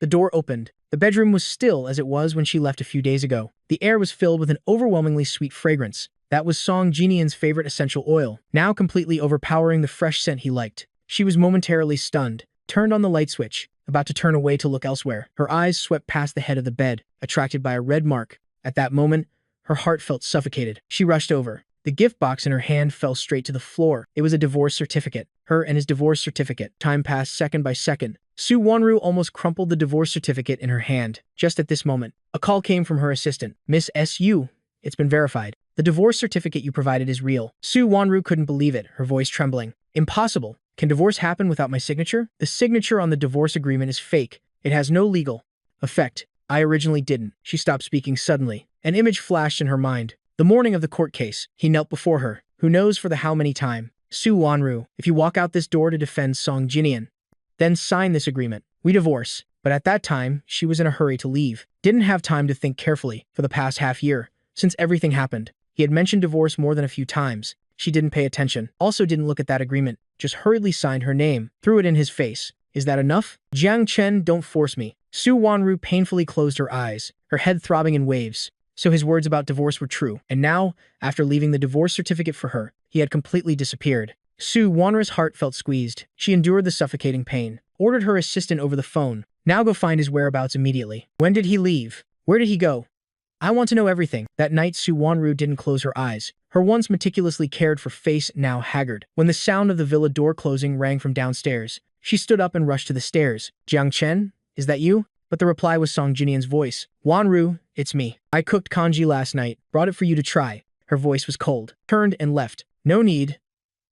Speaker 1: The door opened. The bedroom was still as it was when she left a few days ago. The air was filled with an overwhelmingly sweet fragrance. That was Song Jinian's favorite essential oil, now completely overpowering the fresh scent he liked. She was momentarily stunned, turned on the light switch, about to turn away to look elsewhere. Her eyes swept past the head of the bed, attracted by a red mark. At that moment, her heart felt suffocated. She rushed over. The gift box in her hand fell straight to the floor. It was a divorce certificate. Her and his divorce certificate. Time passed second by second. Su Wanru almost crumpled the divorce certificate in her hand. Just at this moment, a call came from her assistant. "Miss S.U., it's been verified. The divorce certificate you provided is real." Su Wanru couldn't believe it, her voice trembling. "Impossible. Can divorce happen without my signature? The signature on the divorce agreement is fake. It has no legal effect. I originally didn't." She stopped speaking suddenly. An image flashed in her mind. The morning of the court case, he knelt before her. Who knows for the how many time? "Su Wanru, if you walk out this door to defend Song Jinian, then sign this agreement. We divorce." But at that time, she was in a hurry to leave. Didn't have time to think carefully for the past half year, since everything happened. He had mentioned divorce more than a few times. She didn't pay attention. Also didn't look at that agreement. Just hurriedly signed her name. Threw it in his face. "Is that enough?" "Jiang Chen, don't force me." Su Wanru painfully closed her eyes, her head throbbing in waves. So his words about divorce were true. And now, after leaving the divorce certificate for her, he had completely disappeared. Su Wanru's heart felt squeezed. She endured the suffocating pain, ordered her assistant over the phone. Now go find his whereabouts immediately. When did he leave? Where did he go? I want to know everything. That night, Su Wanru didn't close her eyes. Her once meticulously cared for face now haggard. When the sound of the villa door closing rang from downstairs, she stood up and rushed to the stairs. Jiang Chen, is that you? But the reply was Song Jinian's voice. Wanru, it's me. I cooked congee last night, brought it for you to try. Her voice was cold. Turned and left. No need.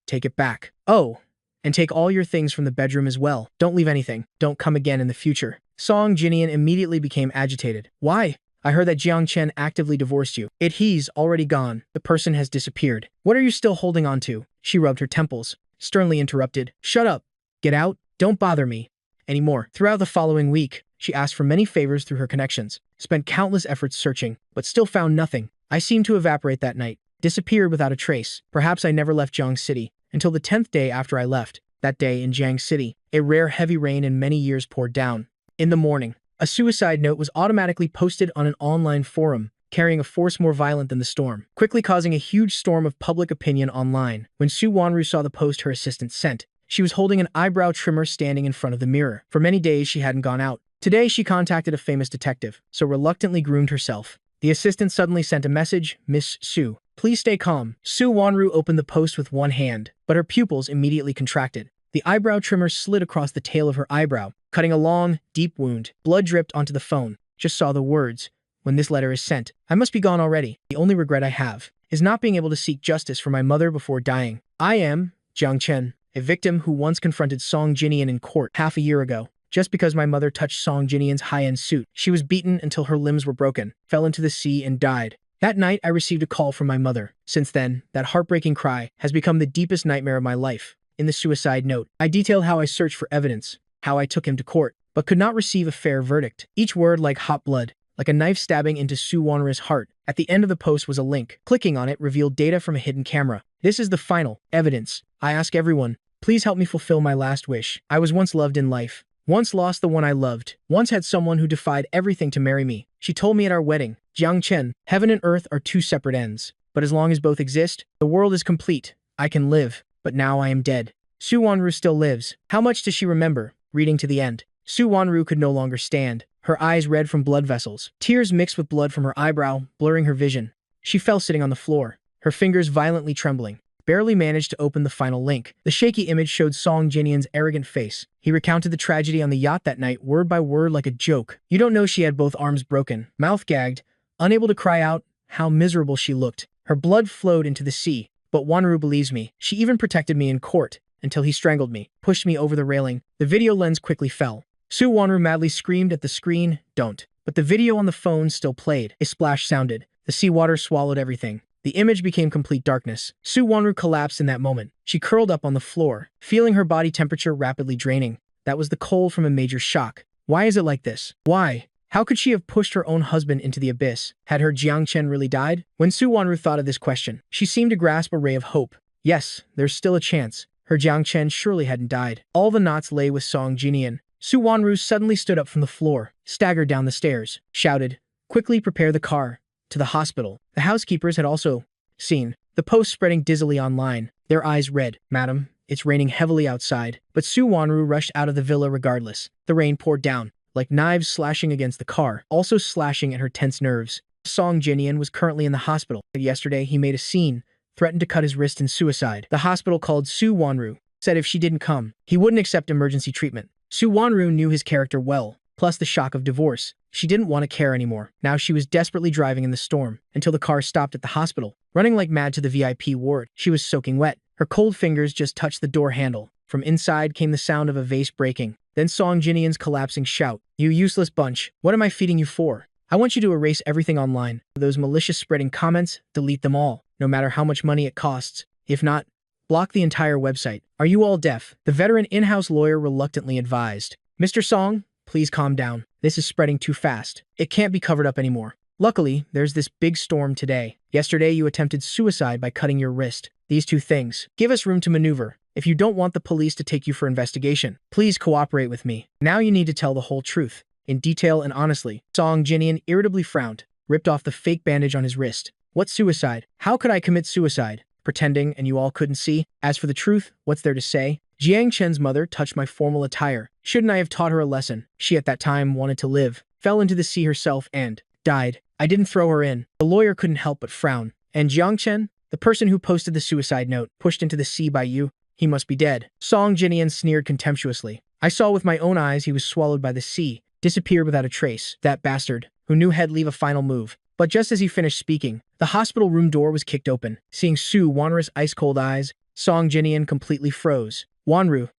Speaker 1: Take it back. Oh, and take all your things from the bedroom as well. Don't leave anything. Don't come again in the future. Song Jinian immediately became agitated. Why? I heard that Jiang Chen actively divorced you. He's already gone. The person has disappeared. What are you still holding on to? She rubbed her temples, sternly interrupted. Shut up. Get out. Don't bother me anymore. Throughout the following week, she asked for many favors through her connections, spent countless efforts searching, but still found nothing. I seemed to evaporate that night, disappeared without a trace. Perhaps I never left Jiang City until the 10th day after I left. That day in Jiang City, a rare heavy rain in many years poured down. In the morning, a suicide note was automatically posted on an online forum, carrying a force more violent than the storm, quickly causing a huge storm of public opinion online. When Su Wanru saw the post her assistant sent, she was holding an eyebrow trimmer standing in front of the mirror. For many days, she hadn't gone out. Today, she contacted a famous detective, so reluctantly groomed herself. The assistant suddenly sent a message, Miss Su, please stay calm. Su Wanru opened the post with one hand, but her pupils immediately contracted. The eyebrow trimmer slid across the tail of her eyebrow, cutting a long, deep wound. Blood dripped onto the phone. Just saw the words, when this letter is sent, I must be gone already. The only regret I have is not being able to seek justice for my mother before dying. I am Jiang Chen, a victim who once confronted Song Jinian in court half a year ago. Just because my mother touched Song Jinian's high-end suit, she was beaten until her limbs were broken, fell into the sea, and died. That night, I received a call from my mother. Since then, that heartbreaking cry has become the deepest nightmare of my life. In the suicide note, I detailed how I searched for evidence, how I took him to court, but could not receive a fair verdict. Each word like hot blood, like a knife stabbing into Su Wanru's heart. At the end of the post was a link. Clicking on it revealed data from a hidden camera. This is the final evidence. I ask everyone, please help me fulfill my last wish. I was once loved in life. Once lost the one I loved. Once had someone who defied everything to marry me. She told me at our wedding, Jiang Chen, heaven and earth are two separate ends. But as long as both exist, the world is complete. I can live. But now I am dead. Su Wanru still lives. How much does she remember? Reading to the end. Su Wanru could no longer stand. Her eyes red from blood vessels. Tears mixed with blood from her eyebrow, blurring her vision. She fell sitting on the floor, her fingers violently trembling. Barely managed to open the final link. The shaky image showed Song Jinian's arrogant face. He recounted the tragedy on the yacht that night, word by word like a joke. You don't know she had both arms broken, mouth gagged, unable to cry out. How miserable she looked. Her blood flowed into the sea. But Wanru believes me. She even protected me in court, until he strangled me, pushed me over the railing. The video lens quickly fell. Su Wanru madly screamed at the screen, don't. But the video on the phone still played. A splash sounded. The seawater swallowed everything. The image became complete darkness. Su Wanru collapsed in that moment. She curled up on the floor, feeling her body temperature rapidly draining. That was the cold from a major shock. Why is it like this? Why? How could she have pushed her own husband into the abyss? Had her Jiang Chen really died? When Su Wanru thought of this question, she seemed to grasp a ray of hope. Yes, there's still a chance. Her Jiang Chen surely hadn't died. All the knots lay with Song Jinian. Su Wanru suddenly stood up from the floor, staggered down the stairs, shouted, quickly prepare the car. To the hospital. The housekeepers had also seen the post spreading dizzily online. Their eyes red. Madam, it's raining heavily outside. But Su Wanru rushed out of the villa regardless. The rain poured down, like knives slashing against the car, also slashing at her tense nerves. Song Jinian was currently in the hospital. Yesterday, he made a scene, threatened to cut his wrist in suicide. The hospital called Su Wanru, said if she didn't come, he wouldn't accept emergency treatment. Su Wanru knew his character well, plus the shock of divorce. She didn't want to care anymore. Now she was desperately driving in the storm, until the car stopped at the hospital. Running like mad to the VIP ward, she was soaking wet. Her cold fingers just touched the door handle. From inside came the sound of a vase breaking. Then Song Jinian's collapsing shout. You useless bunch, what am I feeding you for? I want you to erase everything online. Those malicious spreading comments, delete them all, no matter how much money it costs. If not, block the entire website. Are you all deaf? The veteran in-house lawyer reluctantly advised. Mr. Song, please calm down. This is spreading too fast. It can't be covered up anymore. Luckily, there's this big storm today. Yesterday, you attempted suicide by cutting your wrist. These two things. Give us room to maneuver. If you don't want the police to take you for investigation, please cooperate with me. Now you need to tell the whole truth. in detail and honestly. Song Jinian irritably frowned, ripped off the fake bandage on his wrist. What suicide? How could I commit suicide? Pretending and you all couldn't see? As for the truth, what's there to say? Jiang Chen's mother touched my formal attire. Shouldn't I have taught her a lesson? She at that time wanted to live, fell into the sea herself and died. I didn't throw her in. The lawyer couldn't help but frown. And Jiang Chen, the person who posted the suicide note, pushed into the sea by you, he must be dead. Song Jinian sneered contemptuously. I saw with my own eyes he was swallowed by the sea, disappeared without a trace. That bastard, who knew he'd leave a final move. But just as he finished speaking, the hospital room door was kicked open. Seeing Su Wanru's ice-cold eyes, Song Jinian completely froze. Wanru,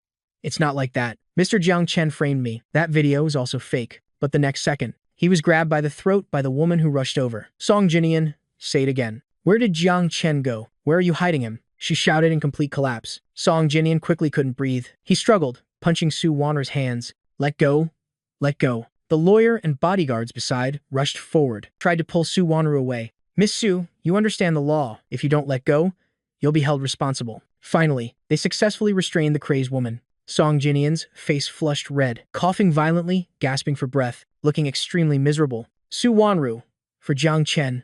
Speaker 1: it's not like that. Mr. Jiang Chen framed me. That video was also fake. But the next second, he was grabbed by the throat by the woman who rushed over. Song Jinian, say it again. Where did Jiang Chen go? Where are you hiding him? She shouted in complete collapse. Song Jinian quickly couldn't breathe. He struggled, punching Su Wanru's hands. Let go. Let go. The lawyer and bodyguards beside rushed forward, tried to pull Su Wanru away. Miss Su, you understand the law. If you don't let go, you'll be held responsible. Finally, they successfully restrained the crazed woman. Song Jinian's face flushed red, coughing violently, gasping for breath, looking extremely miserable. Su Wanru, for Jiang Chen.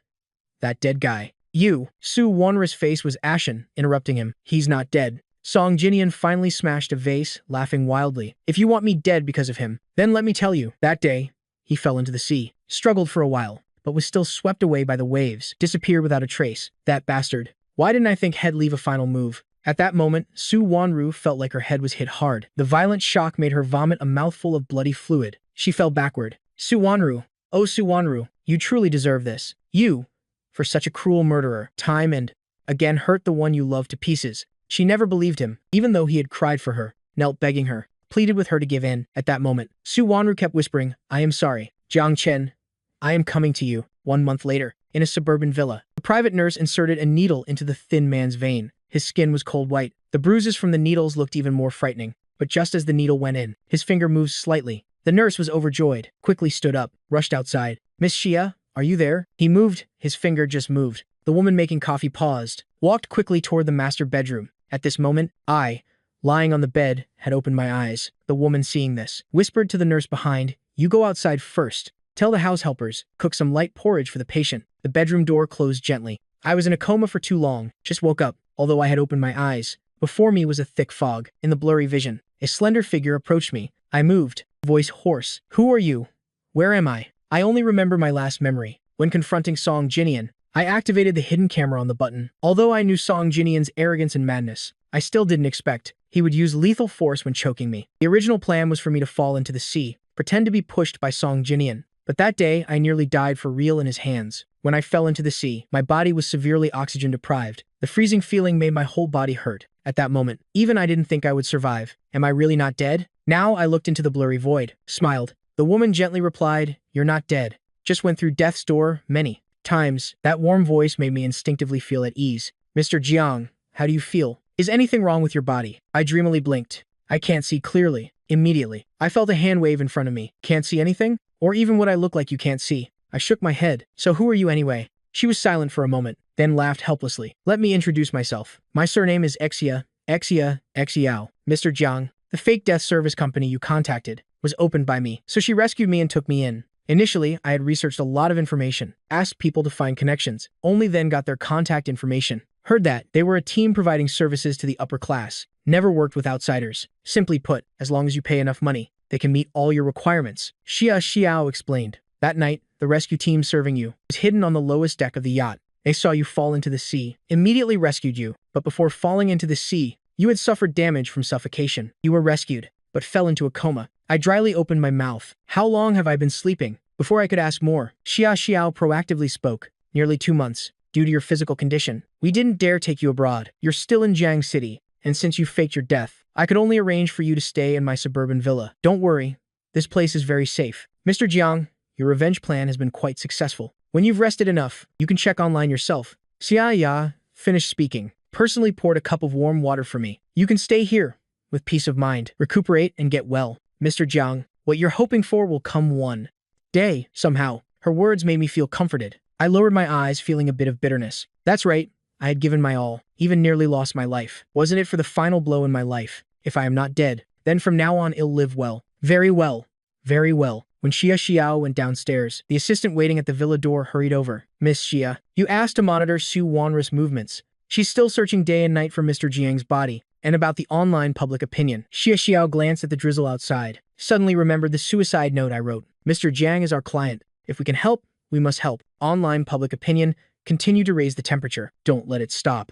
Speaker 1: That dead guy. You. Su Wanru's face was ashen, interrupting him. He's not dead. Song Jinian finally smashed a vase, laughing wildly. If you want me dead because of him, then let me tell you. That day, he fell into the sea, struggled for a while, but was still swept away by the waves, disappeared without a trace. That bastard. Why didn't I think he'd leave a final move? At that moment, Su Wanru felt like her head was hit hard. The violent shock made her vomit a mouthful of bloody fluid. She fell backward. Su Wanru. Oh, Su Wanru, you truly deserve this. You, for such a cruel murderer, time and again hurt the one you loved to pieces. She never believed him, even though he had cried for her, knelt begging her, pleaded with her to give in. At that moment, Su Wanru kept whispering, I am sorry. Jiang Chen, I am coming to you. 1 month later, in a suburban villa, the private nurse inserted a needle into the thin man's vein. His skin was cold white. The bruises from the needles looked even more frightening. But just as the needle went in, his finger moved slightly. The nurse was overjoyed, quickly stood up, rushed outside. Miss Xia, are you there? He moved. His finger just moved. The woman making coffee paused, walked quickly toward the master bedroom. At this moment, I, lying on the bed, had opened my eyes. The woman, seeing this, whispered to the nurse behind, you go outside first. Tell the house helpers, cook some light porridge for the patient. The bedroom door closed gently. I was in a coma for too long, just woke up. Although I had opened my eyes, before me was a thick fog. In the blurry vision, a slender figure approached me. I moved, voice hoarse. Who are you? Where am I? I only remember my last memory. When confronting Song Jinian, I activated the hidden camera on the button. Although I knew Song Jinian's arrogance and madness, I still didn't expect he would use lethal force when choking me. The original plan was for me to fall into the sea, pretend to be pushed by Song Jinian. But that day, I nearly died for real in his hands. When I fell into the sea, my body was severely oxygen deprived. The freezing feeling made my whole body hurt. At that moment, even I didn't think I would survive. Am I really not dead? Now I looked into the blurry void, smiled. The woman gently replied, you're not dead. Just went through death's door many times. That warm voice made me instinctively feel at ease. Mr. Jiang, how do you feel? Is anything wrong with your body? I dreamily blinked. I can't see clearly. Immediately, I felt a hand wave in front of me. Can't see anything? Or even what I look like you can't see. I shook my head. So who are you anyway? She was silent for a moment, then laughed helplessly. Let me introduce myself. My surname is Xiao. Mr. Jiang. The fake death service company you contacted was opened by me, so she rescued me and took me in. Initially, I had researched a lot of information, asked people to find connections, only then got their contact information. Heard that they were a team providing services to the upper class, never worked with outsiders. Simply put, as long as you pay enough money, they can meet all your requirements. Xiao explained. That night, the rescue team serving you was hidden on the lowest deck of the yacht. They saw you fall into the sea, immediately rescued you, but before falling into the sea, you had suffered damage from suffocation. You were rescued, but fell into a coma. I dryly opened my mouth. How long have I been sleeping? Before I could ask more, Xiao proactively spoke. Nearly 2 months. Due to your physical condition, we didn't dare take you abroad. You're still in Jiang City, and since you faked your death, I could only arrange for you to stay in my suburban villa. Don't worry, this place is very safe. Mr. Jiang, your revenge plan has been quite successful. When you've rested enough, you can check online yourself. Xia finished speaking, personally poured a cup of warm water for me. You can stay here, with peace of mind, recuperate and get well. Mr. Jiang, what you're hoping for will come one day, somehow. Her words made me feel comforted. I lowered my eyes, feeling a bit of bitterness. That's right, I had given my all, even nearly lost my life. Wasn't it for the final blow in my life? If I am not dead, then from now on I'll live well. Very well. Very well. When Xia Xiao went downstairs, the assistant waiting at the villa door hurried over. Miss Xia, you asked to monitor Su Wanru's movements. She's still searching day and night for Mr. Jiang's body, and about the online public opinion. Xia Xiao glanced at the drizzle outside, suddenly remembered the suicide note I wrote. Mr. Jiang is our client. If we can help, we must help. Online public opinion, continue to raise the temperature. Don't let it stop.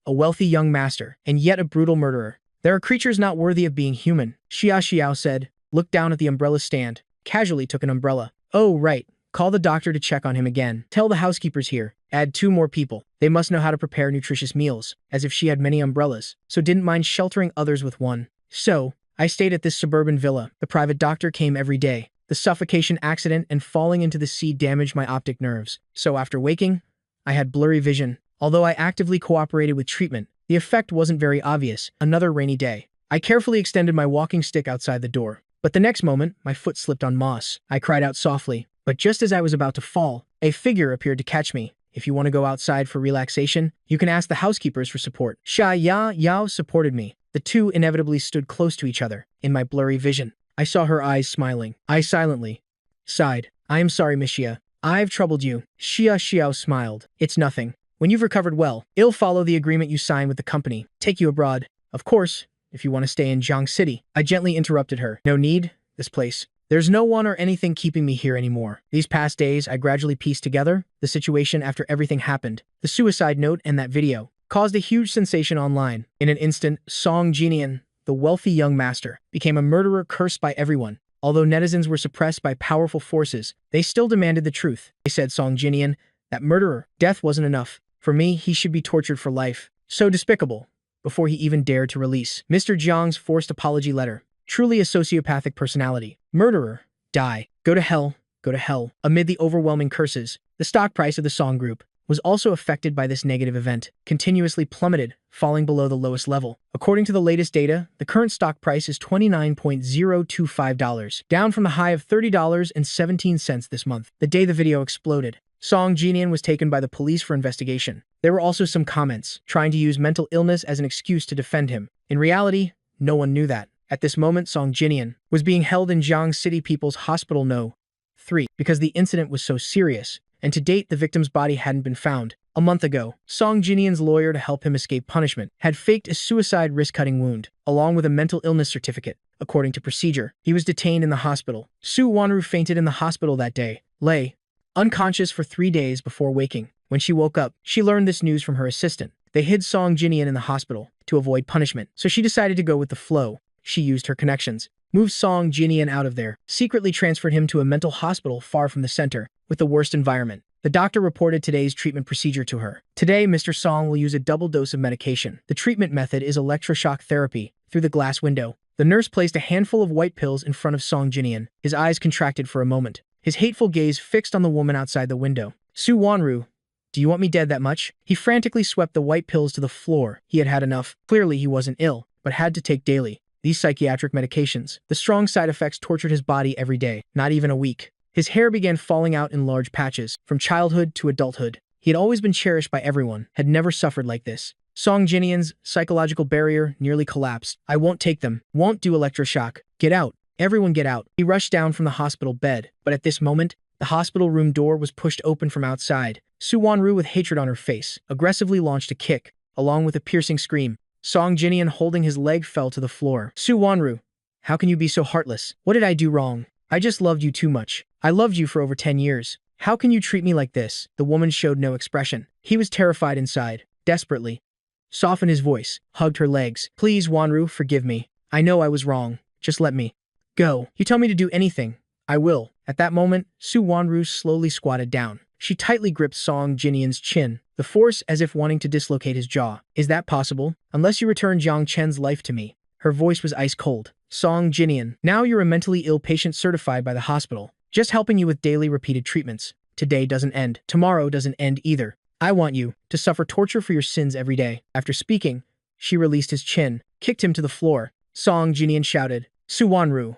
Speaker 1: A wealthy young master, and yet a brutal murderer. There are creatures not worthy of being human, Xia Xiao said, looked down at the umbrella stand, casually took an umbrella. Oh, right. Call the doctor to check on him again. Tell the housekeepers here. Add 2 more people. They must know how to prepare nutritious meals, as if she had many umbrellas, so didn't mind sheltering others with one. So, I stayed at this suburban villa. The private doctor came every day. The suffocation accident and falling into the sea damaged my optic nerves. So after waking, I had blurry vision. Although I actively cooperated with treatment, the effect wasn't very obvious. Another rainy day. I carefully extended my walking stick outside the door. But the next moment, my foot slipped on moss. I cried out softly. But just as I was about to fall, a figure appeared to catch me. If you want to go outside for relaxation, you can ask the housekeepers for support. Xia Yao supported me. The two inevitably stood close to each other. In my blurry vision, I saw her eyes smiling. I silently sighed. I am sorry, Miss Xia. I've troubled you. Xia Xiao smiled. It's nothing. When you've recovered well, it'll follow the agreement you signed with the company. Take you abroad. Of course, if you want to stay in Jiang City. I gently interrupted her. No need. This place. There's no one or anything keeping me here anymore. These past days, I gradually pieced together the situation after everything happened. The suicide note and that video caused a huge sensation online. In an instant, Song Jinian, the wealthy young master, became a murderer cursed by everyone. Although netizens were suppressed by powerful forces, they still demanded the truth. They said Song Jinian, that murderer, death wasn't enough. For me, he should be tortured for life. So despicable. Before he even dared to release Mr. Jiang's forced apology letter. Truly a sociopathic personality. Murderer. Die. Go to hell. Go to hell. Amid the overwhelming curses, the stock price of the Song Group was also affected by this negative event, continuously plummeted, falling below the lowest level. According to the latest data, the current stock price is $29.025, down from the high of $30.17 this month, the day the video exploded. Song Jinian was taken by the police for investigation. There were also some comments, trying to use mental illness as an excuse to defend him. In reality, no one knew that. At this moment, Song Jinian was being held in Jiang City People's Hospital No. 3 because the incident was so serious, and to date the victim's body hadn't been found. A month ago, Song Jinian's lawyer to help him escape punishment had faked a suicide wrist-cutting wound, along with a mental illness certificate. According to procedure, he was detained in the hospital. Su Wanru fainted in the hospital that day, lay unconscious for 3 days before waking. When she woke up, she learned this news from her assistant. They hid Song Jinian in the hospital to avoid punishment, so she decided to go with the flow. She used her connections, moved Song Jinian out of there, secretly transferred him to a mental hospital far from the center, with the worst environment. The doctor reported today's treatment procedure to her. Today, Mr. Song will use a double dose of medication. The treatment method is electroshock therapy, through the glass window. The nurse placed a handful of white pills in front of Song Jinian. His eyes contracted for a moment, his hateful gaze fixed on the woman outside the window. Su Wanru, do you want me dead that much? He frantically swept the white pills to the floor. He had had enough. Clearly, he wasn't ill, but had to take daily these psychiatric medications. The strong side effects tortured his body every day, not even a week. His hair began falling out in large patches, from childhood to adulthood. He had always been cherished by everyone, had never suffered like this. Song Jinian's psychological barrier nearly collapsed. I won't take them. Won't do electroshock. Get out. Everyone get out. He rushed down from the hospital bed, but at this moment, the hospital room door was pushed open from outside. Su Wanru, with hatred on her face, aggressively launched a kick, along with a piercing scream. Song Jinian, holding his leg, fell to the floor. Su Wanru, how can you be so heartless? What did I do wrong? I just loved you too much. I loved you for over 10 years. How can you treat me like this? The woman showed no expression. He was terrified inside, desperately. Softened his voice, hugged her legs. Please, Wanru, forgive me. I know I was wrong. Just let me go. You tell me to do anything. I will. At that moment, Su Wanru slowly squatted down. She tightly gripped Song Jinian's chin, the force as if wanting to dislocate his jaw. Is that possible? Unless you return Jiang Chen's life to me. Her voice was ice cold. Song Jinian, now you're a mentally ill patient certified by the hospital, just helping you with daily repeated treatments. Today doesn't end. Tomorrow doesn't end either. I want you to suffer torture for your sins every day. After speaking, she released his chin, kicked him to the floor. Song Jinian shouted, Su Wanru,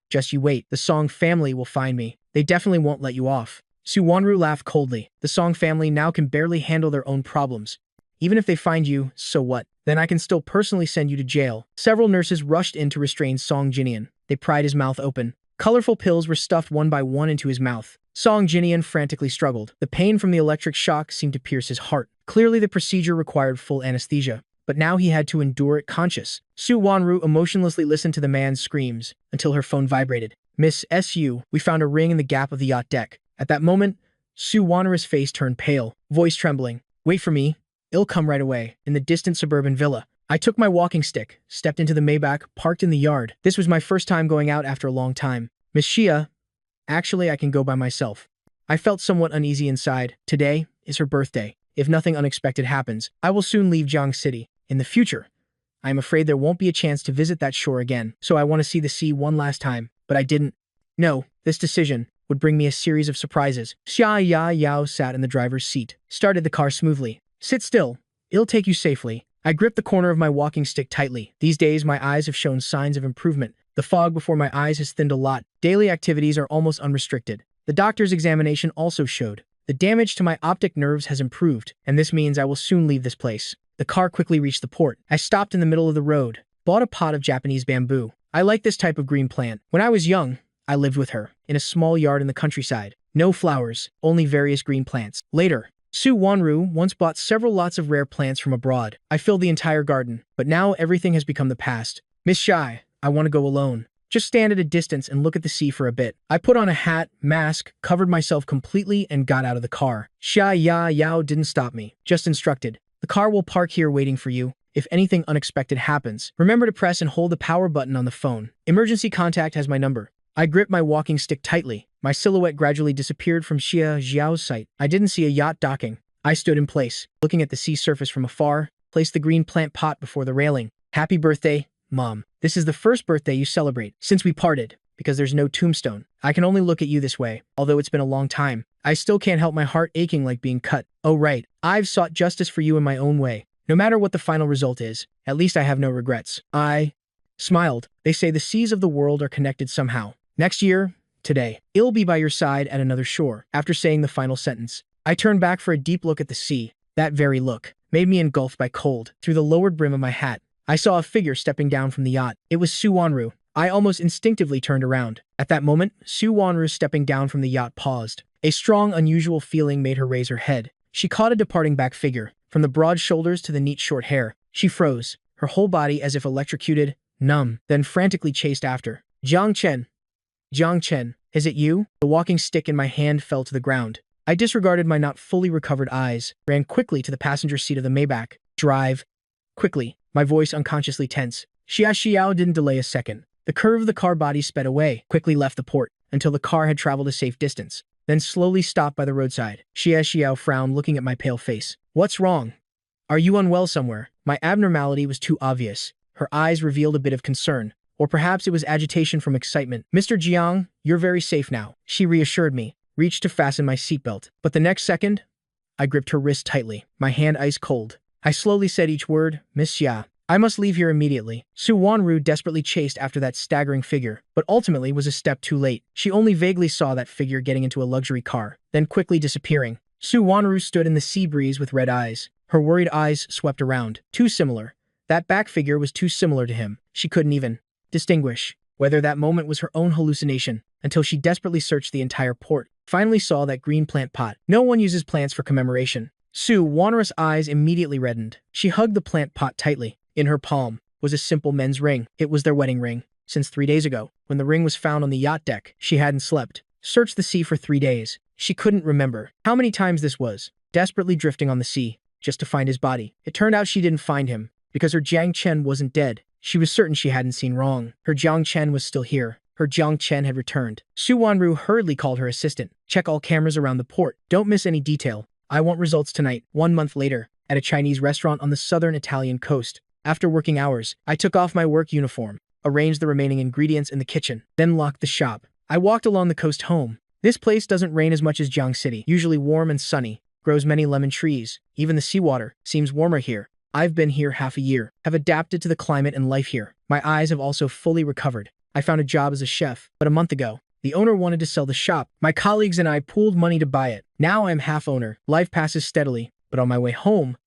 Speaker 1: just you wait. The Song family will find me. They definitely won't let you off. Su Wanru laughed coldly. The Song family now can barely handle their own problems. Even if they find you, so what? Then I can still personally send you to jail. Several nurses rushed in to restrain Song Jinian. They pried his mouth open, Colorful pills were stuffed one by one into his mouth. Song Jinian frantically struggled. The pain from the electric shock seemed to pierce his heart. Clearly the procedure required full anesthesia, but now he had to endure it conscious. Su Wanru emotionlessly listened to the man's screams until her phone vibrated. Miss S.U., we found a ring in the gap of the yacht deck. At that moment, Su Wanru's face turned pale, voice trembling. Wait for me. I'll come right away. In the distant suburban villa, I took my walking stick, stepped into the Maybach, parked in the yard. This was my first time going out after a long time. Miss Xia, actually I can go by myself. I felt somewhat uneasy inside. Today is her birthday. If nothing unexpected happens, I will soon leave Jiang City. In the future, I am afraid there won't be a chance to visit that shore again, so I want to see the sea one last time, but I didn't. No, this decision would bring me a series of surprises. Xia Ya Yao sat in the driver's seat, started the car smoothly. Sit still. It'll take you safely. I gripped the corner of my walking stick tightly. These days, my eyes have shown signs of improvement. The fog before my eyes has thinned a lot. Daily activities are almost unrestricted. The doctor's examination also showed the damage to my optic nerves has improved, and this means I will soon leave this place. The car quickly reached the port. I stopped in the middle of the road, bought a pot of Japanese bamboo. I like this type of green plant. When I was young, I lived with her in a small yard in the countryside. No flowers, only various green plants. Later, Su Wanru once bought several lots of rare plants from abroad. I filled the entire garden, but now everything has become the past. Miss Shai, I want to go alone. Just stand at a distance and look at the sea for a bit. I put on a hat, mask, covered myself completely, and got out of the car. Xia Ya Yao didn't stop me, just instructed. The car will park here waiting for you. If anything unexpected happens, remember to press and hold the power button on the phone. Emergency contact has my number. I gripped my walking stick tightly. My silhouette gradually disappeared from Xia Zhao's sight. I didn't see a yacht docking. I stood in place, looking at the sea surface from afar, placed the green plant pot before the railing. Happy birthday, Mom. This is the first birthday you celebrate since we parted, because there's no tombstone. I can only look at you this way, although it's been a long time. I still can't help my heart aching like being cut. Oh right, I've sought justice for you in my own way. No matter what the final result is, at least I have no regrets. I smiled. They say the seas of the world are connected somehow. Next year, today, I'll be by your side at another shore. After saying the final sentence, I turned back for a deep look at the sea. That very look made me engulfed by cold. Through the lowered brim of my hat, I saw a figure stepping down from the yacht. It was Su Wanru. I almost instinctively turned around. At that moment, Su Wanru stepping down from the yacht paused. A strong, unusual feeling made her raise her head. She caught a departing back figure. From the broad shoulders to the neat short hair, she froze, her whole body as if electrocuted, numb, then frantically chased after. Jiang Chen. Jiang Chen, is it you? The walking stick in my hand fell to the ground. I disregarded my not fully recovered eyes, ran quickly to the passenger seat of the Maybach. Drive. Quickly, my voice unconsciously tense. Xia Xiao didn't delay a second. The curve of the car body sped away, quickly left the port, until the car had traveled a safe distance, then slowly stopped by the roadside. Xia Xiao frowned, looking at my pale face. What's wrong? Are you unwell somewhere? My abnormality was too obvious. Her eyes revealed a bit of concern. Or perhaps it was agitation from excitement. Mr. Jiang, you're very safe now. She reassured me, reached to fasten my seatbelt. But the next second, I gripped her wrist tightly, my hand ice cold. I slowly said each word, Miss Xia. I must leave here immediately. Su Wanru desperately chased after that staggering figure, but ultimately was a step too late. She only vaguely saw that figure getting into a luxury car, then quickly disappearing. Su Wanru stood in the sea breeze with red eyes. Her worried eyes swept around. Too similar. That back figure was too similar to him. She couldn't even distinguish whether that moment was her own hallucination until she desperately searched the entire port, finally saw that green plant pot. No one uses plants for commemoration. Su Wanru's eyes immediately reddened. She hugged the plant pot tightly. In her palm was a simple men's ring. It was their wedding ring. Since 3 days ago, when the ring was found on the yacht deck, she hadn't slept. Searched the sea for 3 days. She couldn't remember how many times this was, desperately drifting on the sea, just to find his body. It turned out she didn't find him, because her Jiang Chen wasn't dead. She was certain she hadn't seen wrong. Her Jiang Chen was still here. Her Jiang Chen had returned. Su Wanru hurriedly called her assistant. Check all cameras around the port. Don't miss any detail. I want results tonight. 1 month later, at a Chinese restaurant on the southern Italian coast. After working hours, I took off my work uniform, arranged the remaining ingredients in the kitchen, then locked the shop. I walked along the coast home. This place doesn't rain as much as Jiang City, usually warm and sunny, grows many lemon trees. Even the seawater seems warmer here. I've been here half a year, have adapted to the climate and life here. My eyes have also fully recovered. I found a job as a chef, but a month ago, the owner wanted to sell the shop. My colleagues and I pooled money to buy it. Now I'm half owner. Life passes steadily, but on my way home,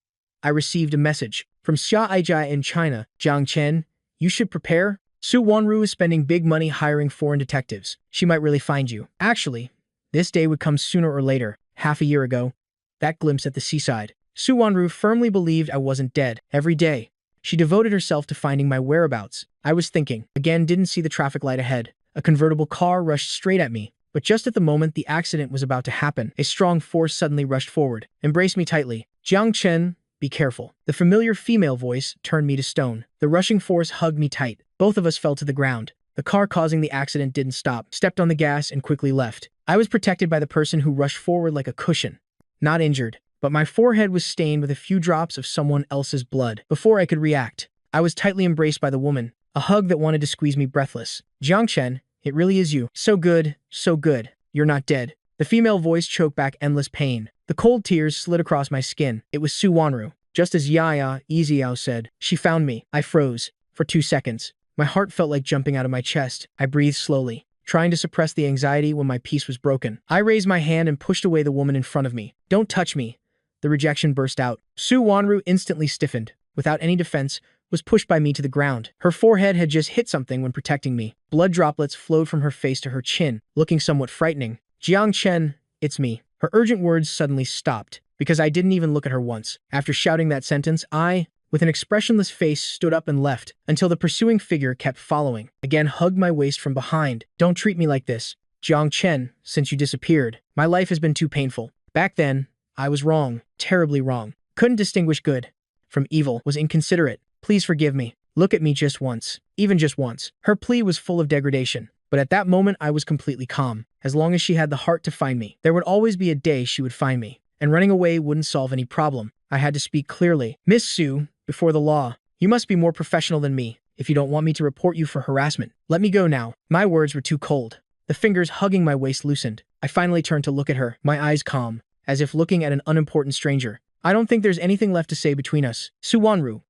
Speaker 1: I received a message from Xia Aijia in China. Jiang Chen, you should prepare. Su Wanru is spending big money hiring foreign detectives. She might really find you. Actually, this day would come sooner or later. Half a year ago, that glimpse at the seaside. Su Wanru firmly believed I wasn't dead. Every day, she devoted herself to finding my whereabouts. I was thinking, again, didn't see the traffic light ahead. A convertible car rushed straight at me. But just at the moment the accident was about to happen, a strong force suddenly rushed forward, embraced me tightly. Jiang Chen, be careful. The familiar female voice turned me to stone. The rushing force hugged me tight. Both of us fell to the ground. The car causing the accident didn't stop, stepped on the gas, and quickly left. I was protected by the person who rushed forward like a cushion. Not injured, but my forehead was stained with a few drops of someone else's blood. Before I could react, I was tightly embraced by the woman, a hug that wanted to squeeze me breathless. Jiang Chen, it really is you. So good, so good. You're not dead. The female voice choked back endless pain. The cold tears slid across my skin. It was Su Wanru. Just as Yixiao said, she found me. I froze. For 2 seconds. My heart felt like jumping out of my chest. I breathed slowly, trying to suppress the anxiety when my peace was broken. I raised my hand and pushed away the woman in front of me. Don't touch me. The rejection burst out. Su Wanru instantly stiffened. Without any defense, was pushed by me to the ground. Her forehead had just hit something when protecting me. Blood droplets flowed from her face to her chin, looking somewhat frightening. Jiang Chen, it's me. Her urgent words suddenly stopped, because I didn't even look at her once. After shouting that sentence, I, with an expressionless face, stood up and left, until the pursuing figure kept following. Again hugged my waist from behind. Don't treat me like this. Jiang Chen, since you disappeared, my life has been too painful. Back then, I was wrong. Terribly wrong. Couldn't distinguish good from evil. Was inconsiderate. Please forgive me. Look at me just once. Even just once. Her plea was full of degradation. But at that moment, I was completely calm. As long as she had the heart to find me, there would always be a day she would find me. And running away wouldn't solve any problem. I had to speak clearly. Miss Su, before the law, you must be more professional than me if you don't want me to report you for harassment. Let me go now. My words were too cold. The fingers hugging my waist loosened. I finally turned to look at her, my eyes calm, as if looking at an unimportant stranger. I don't think there's anything left to say between us. Su Wanru.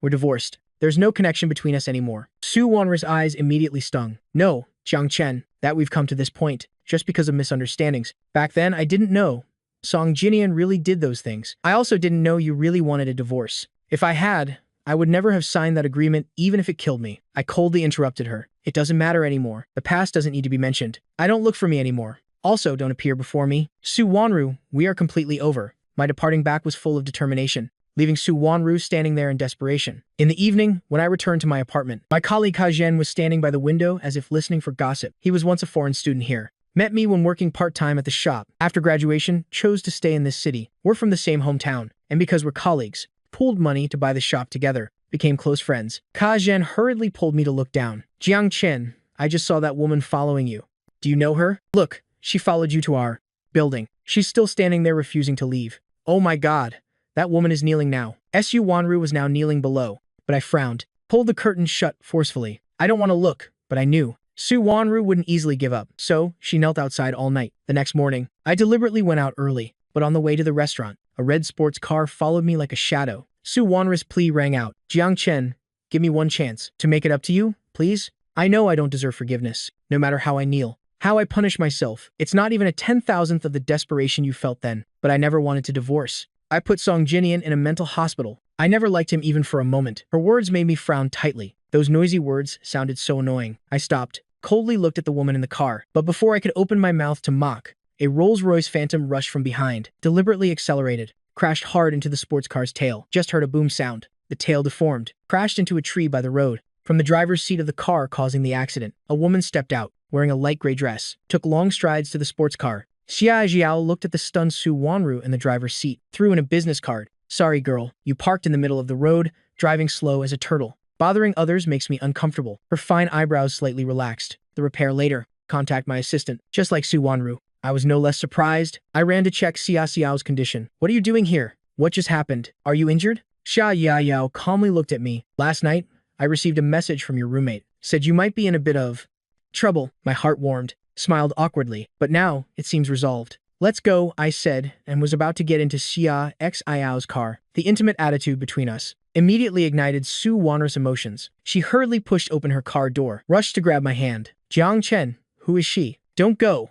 Speaker 1: We're divorced. There's no connection between us anymore. Su Wanru's eyes immediately stung. No, Jiang Chen, that we've come to this point, just because of misunderstandings. Back then, I didn't know Song Jinian really did those things. I also didn't know you really wanted a divorce. If I had, I would never have signed that agreement even if it killed me. I coldly interrupted her. It doesn't matter anymore. The past doesn't need to be mentioned. I don't look for me anymore. Also, don't appear before me. Su Wanru, we are completely over. My departing back was full of determination, leaving Su Wanru standing there in desperation. In the evening, when I returned to my apartment, my colleague Ka Zhen was standing by the window as if listening for gossip. He was once a foreign student here. Met me when working part-time at the shop. After graduation, chose to stay in this city. We're from the same hometown, and because we're colleagues, pooled money to buy the shop together, became close friends. Ka Zhen hurriedly pulled me to look down. Jiang Chen, I just saw that woman following you. Do you know her? Look, she followed you to our building. She's still standing there refusing to leave. Oh my god. That woman is kneeling now. Su Wanru was now kneeling below, but I frowned, pulled the curtain shut forcefully. I don't want to look, but I knew. Su Wanru wouldn't easily give up, so she knelt outside all night. The next morning, I deliberately went out early, but on the way to the restaurant, a red sports car followed me like a shadow. Su Wanru's plea rang out. Jiang Chen, give me one chance to make it up to you, please? I know I don't deserve forgiveness, no matter how I kneel, how I punish myself. It's not even a 10,000th of the desperation you felt then, but I never wanted to divorce. I put Song Jinian in a mental hospital. I never liked him even for a moment. Her words made me frown tightly. Those noisy words sounded so annoying. I stopped, coldly looked at the woman in the car. But before I could open my mouth to mock, a Rolls-Royce Phantom rushed from behind, deliberately accelerated, crashed hard into the sports car's tail. Just heard a boom sound. The tail deformed, crashed into a tree by the road. From the driver's seat of the car causing the accident, a woman stepped out, wearing a light gray dress, took long strides to the sports car. Xia Jiao looked at the stunned Su Wanru in the driver's seat, threw in a business card. Sorry girl, you parked in the middle of the road, driving slow as a turtle. Bothering others makes me uncomfortable. Her fine eyebrows slightly relaxed. The repair later. Contact my assistant. Just like Su Wanru. I was no less surprised. I ran to check Xia Xiao's condition. What are you doing here? What just happened? Are you injured? Xia Yao calmly looked at me. Last night, I received a message from your roommate. Said you might be in a bit of trouble. My heart warmed. Smiled awkwardly, but now it seems resolved. Let's go, I said, and was about to get into Xia Xiao's car. The intimate attitude between us immediately ignited Su Wanru's emotions. She hurriedly pushed open her car door, rushed to grab my hand. Jiang Chen, who is she? Don't go.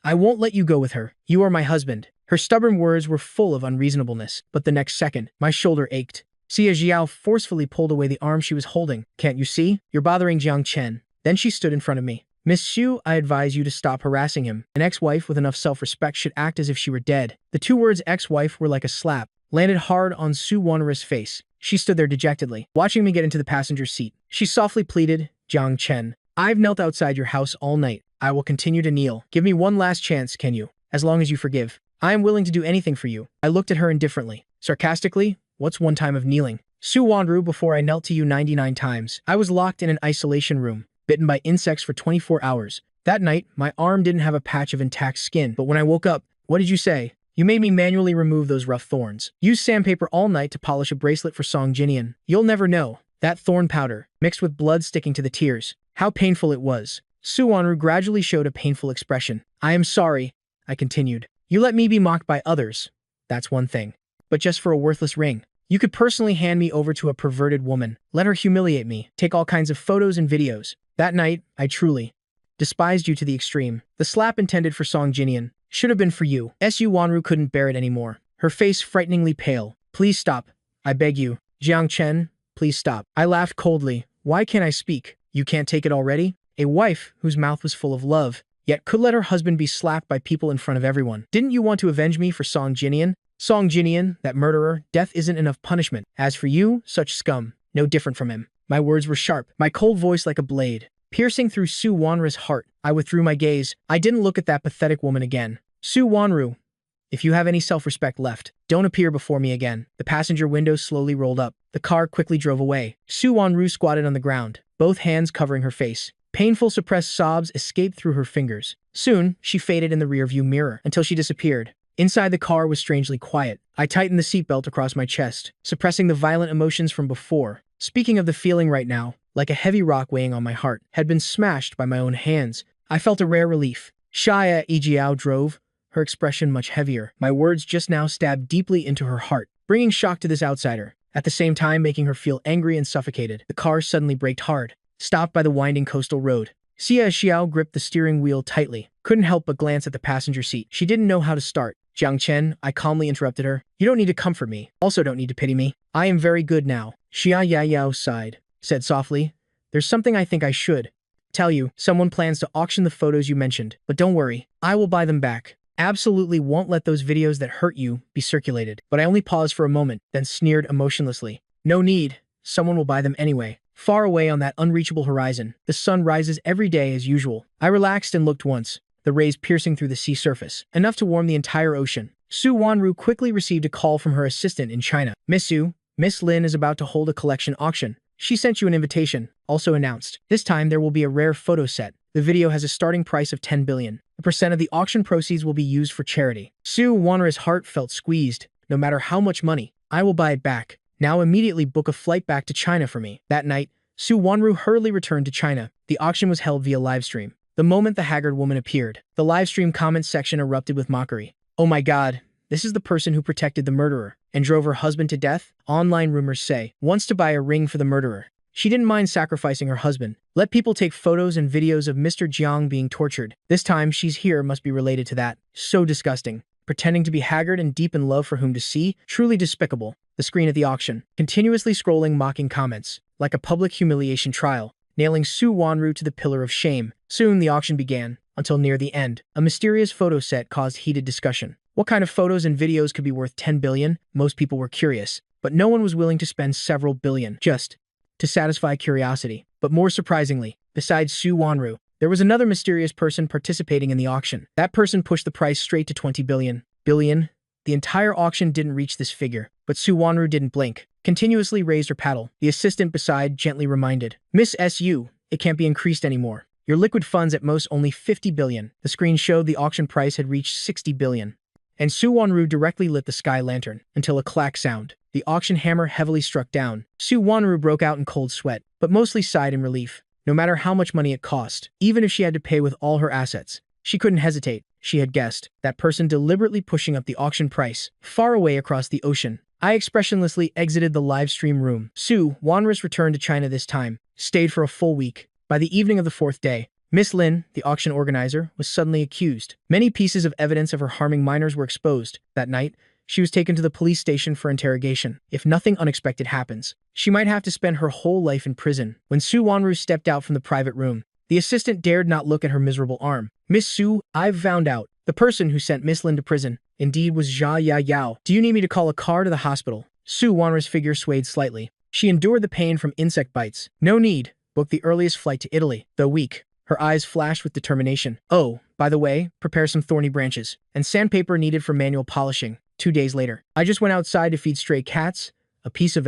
Speaker 1: I won't let you go with her. You are my husband. Her stubborn words were full of unreasonableness, but the next second, my shoulder ached. Xia Xiao forcefully pulled away the arm she was holding. Can't you see? You're bothering Jiang Chen. Then she stood in front of me. Miss Xu, I advise you to stop harassing him. An ex-wife with enough self-respect should act as if she were dead. The two words ex-wife were like a slap, landed hard on Su Wanru's face. She stood there dejectedly, watching me get into the passenger seat. She softly pleaded, Jiang Chen, I've knelt outside your house all night. I will continue to kneel. Give me one last chance, can you? As long as you forgive. I am willing to do anything for you. I looked at her indifferently. Sarcastically, what's one time of kneeling? Su Wanru, before I knelt to you 99 times. I was locked in an isolation room, bitten by insects for 24 hours. That night, my arm didn't have a patch of intact skin, but when I woke up, what did you say? You made me manually remove those rough thorns. Use sandpaper all night to polish a bracelet for Song Jinian. You'll never know. That thorn powder, mixed with blood sticking to the tears. How painful it was. Su Wanru gradually showed a painful expression. I am sorry, I continued. You let me be mocked by others. That's one thing. But just for a worthless ring. You could personally hand me over to a perverted woman, let her humiliate me, take all kinds of photos and videos. That night, I truly despised you to the extreme. The slap intended for Song Jinian should have been for you. Su Wanru couldn't bear it anymore. Her face frighteningly pale. Please stop. I beg you. Jiang Chen, please stop. I laughed coldly. Why can't I speak? You can't take it already? A wife whose mouth was full of love, yet could let her husband be slapped by people in front of everyone. Didn't you want to avenge me for Song Jinian? Song Jinian, that murderer, death isn't enough punishment. As for you, such scum, no different from him. My words were sharp, my cold voice like a blade, piercing through Su Wanru's heart. I withdrew my gaze. I didn't look at that pathetic woman again. Su Wanru, if you have any self-respect left, don't appear before me again. The passenger window slowly rolled up. The car quickly drove away. Su Wanru squatted on the ground, both hands covering her face. Painful, suppressed sobs escaped through her fingers. Soon, she faded in the rearview mirror until she disappeared. Inside the car was strangely quiet. I tightened the seatbelt across my chest, suppressing the violent emotions from before. Speaking of the feeling right now, like a heavy rock weighing on my heart, had been smashed by my own hands. I felt a rare relief. Xia Yijiao drove, her expression much heavier. My words just now stabbed deeply into her heart, bringing shock to this outsider, at the same time making her feel angry and suffocated. The car suddenly braked hard, stopped by the winding coastal road. Xia Xiao gripped the steering wheel tightly, couldn't help but glance at the passenger seat. She didn't know how to start. Jiang Chen, I calmly interrupted her. You don't need to comfort me. Also don't need to pity me. I am very good now. Xia Yao sighed, said softly. There's something I think I should tell you. Someone plans to auction the photos you mentioned. But don't worry, I will buy them back. Absolutely won't let those videos that hurt you be circulated. But I only paused for a moment, then sneered emotionlessly. No need. Someone will buy them anyway. Far away on that unreachable horizon, the sun rises every day as usual. I relaxed and looked once, the rays piercing through the sea surface, enough to warm the entire ocean. Su Wanru quickly received a call from her assistant in China. Miss Su, Miss Lin is about to hold a collection auction. She sent you an invitation, also announced. This time there will be a rare photo set. The video has a starting price of 10 billion. A percent of the auction proceeds will be used for charity. Su Wanru's heart felt squeezed. No matter how much money, I will buy it back. Now immediately book a flight back to China for me. That night, Su Wanru hurriedly returned to China. The auction was held via livestream. The moment the haggard woman appeared, the livestream comment section erupted with mockery. Oh my god, this is the person who protected the murderer and drove her husband to death? Online rumors say, wants to buy a ring for the murderer. She didn't mind sacrificing her husband. Let people take photos and videos of Mr. Jiang being tortured. This time she's here must be related to that. So disgusting. Pretending to be haggard and deep in love for whom to see? Truly despicable. The screen at the auction, continuously scrolling mocking comments, like a public humiliation trial, nailing Su Wanru to the pillar of shame. Soon the auction began, until near the end. A mysterious photo set caused heated discussion. What kind of photos and videos could be worth 10 billion? Most people were curious, but no one was willing to spend several billion just to satisfy curiosity. But more surprisingly, besides Su Wanru, there was another mysterious person participating in the auction. That person pushed the price straight to 20 billion. Billion? The entire auction didn't reach this figure, but Su Wanru didn't blink, continuously raised her paddle. The assistant beside gently reminded, Miss Su, it can't be increased anymore. Your liquid funds at most only 50 billion. The screen showed the auction price had reached 60 billion. And Su Wanru directly lit the sky lantern, until a clack sound. The auction hammer heavily struck down. Su Wanru broke out in cold sweat, but mostly sighed in relief. No matter how much money it cost, even if she had to pay with all her assets, she couldn't hesitate. She had guessed that person deliberately pushing up the auction price, far away across the ocean. I expressionlessly exited the live stream room. Su Wanru's returned to China this time, stayed for a full week. By the evening of the fourth day, Miss Lin, the auction organizer, was suddenly accused. Many pieces of evidence of her harming minors were exposed. That night, She was taken to the police station for interrogation. If nothing unexpected happens, she might have to spend her whole life in prison. When Su Wanru stepped out from the private room, the assistant dared not look at her miserable arm. Miss Su, I've found out. The person who sent Miss Lin to prison indeed was Jia Ya Yao. Do you need me to call a car to the hospital? Su Wanru's figure swayed slightly. She endured the pain from insect bites. No need. Book the earliest flight to Italy. Though weak, her eyes flashed with determination. Oh, by the way, prepare some thorny branches and sandpaper needed for manual polishing. 2 days later, I just went outside to feed stray cats a piece of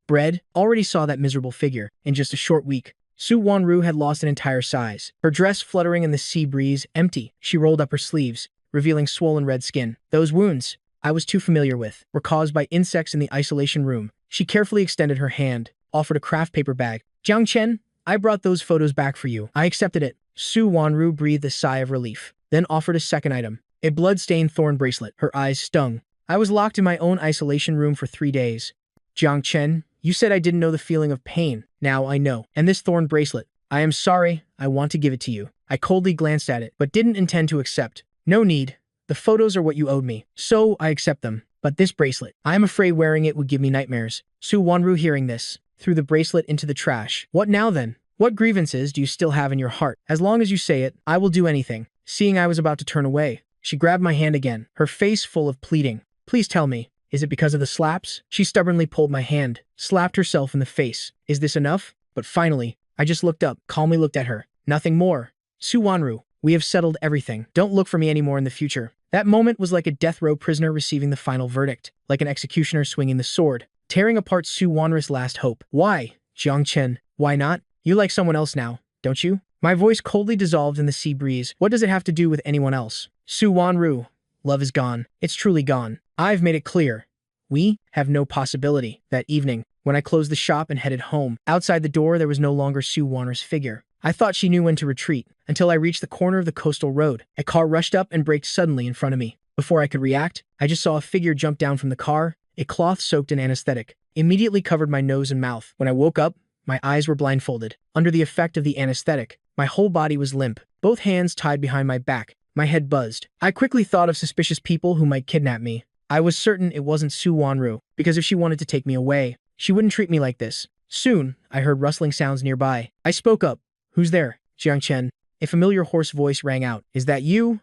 Speaker 1: bread. Already saw that miserable figure. In just a short week, Su Wanru had lost an entire size. Her dress fluttering in the sea breeze, empty. She rolled up her sleeves, revealing swollen red skin. Those wounds, I was too familiar with, were caused by insects in the isolation room. She carefully extended her hand, offered a craft paper bag. Jiang Chen, I brought those photos back for you. I accepted it. Su Wanru breathed a sigh of relief, then offered a second item, a blood-stained thorn bracelet. Her eyes stung. I was locked in my own isolation room for 3 days. Jiang Chen, you said I didn't know the feeling of pain. Now I know. And this thorn bracelet. I am sorry. I want to give it to you. I coldly glanced at it, but didn't intend to accept. No need. The photos are what you owed me. So I accept them. But this bracelet, I am afraid wearing it would give me nightmares. Su Wanru, hearing this, threw the bracelet into the trash. What now then? What grievances do you still have in your heart? As long as you say it, I will do anything. Seeing I was about to turn away, she grabbed my hand again, her face full of pleading. Please tell me, is it because of the slaps? She stubbornly pulled my hand, slapped herself in the face. Is this enough? But finally, I just looked up, calmly looked at her. Nothing more. Su Wanru, we have settled everything. Don't look for me anymore in the future. That moment was like a death row prisoner receiving the final verdict, like an executioner swinging the sword, tearing apart Su Wanru's last hope. Why? Jiang Chen, why not? You like someone else now, don't you? My voice coldly dissolved in the sea breeze. What does it have to do with anyone else? Su Wanru, love is gone. It's truly gone. I've made it clear. We have no possibility. That evening, when I closed the shop and headed home, outside the door there was no longer Su Wanru's figure. I thought she knew when to retreat, until I reached the corner of the coastal road. A car rushed up and braked suddenly in front of me. Before I could react, I just saw a figure jump down from the car. A cloth soaked in anesthetic immediately covered my nose and mouth. When I woke up, my eyes were blindfolded. Under the effect of the anesthetic, my whole body was limp, both hands tied behind my back. My head buzzed. I quickly thought of suspicious people who might kidnap me. I was certain it wasn't Su Wanru, because if she wanted to take me away, she wouldn't treat me like this. Soon, I heard rustling sounds nearby. I spoke up. Who's there? Jiang Chen. A familiar hoarse voice rang out. Is that you?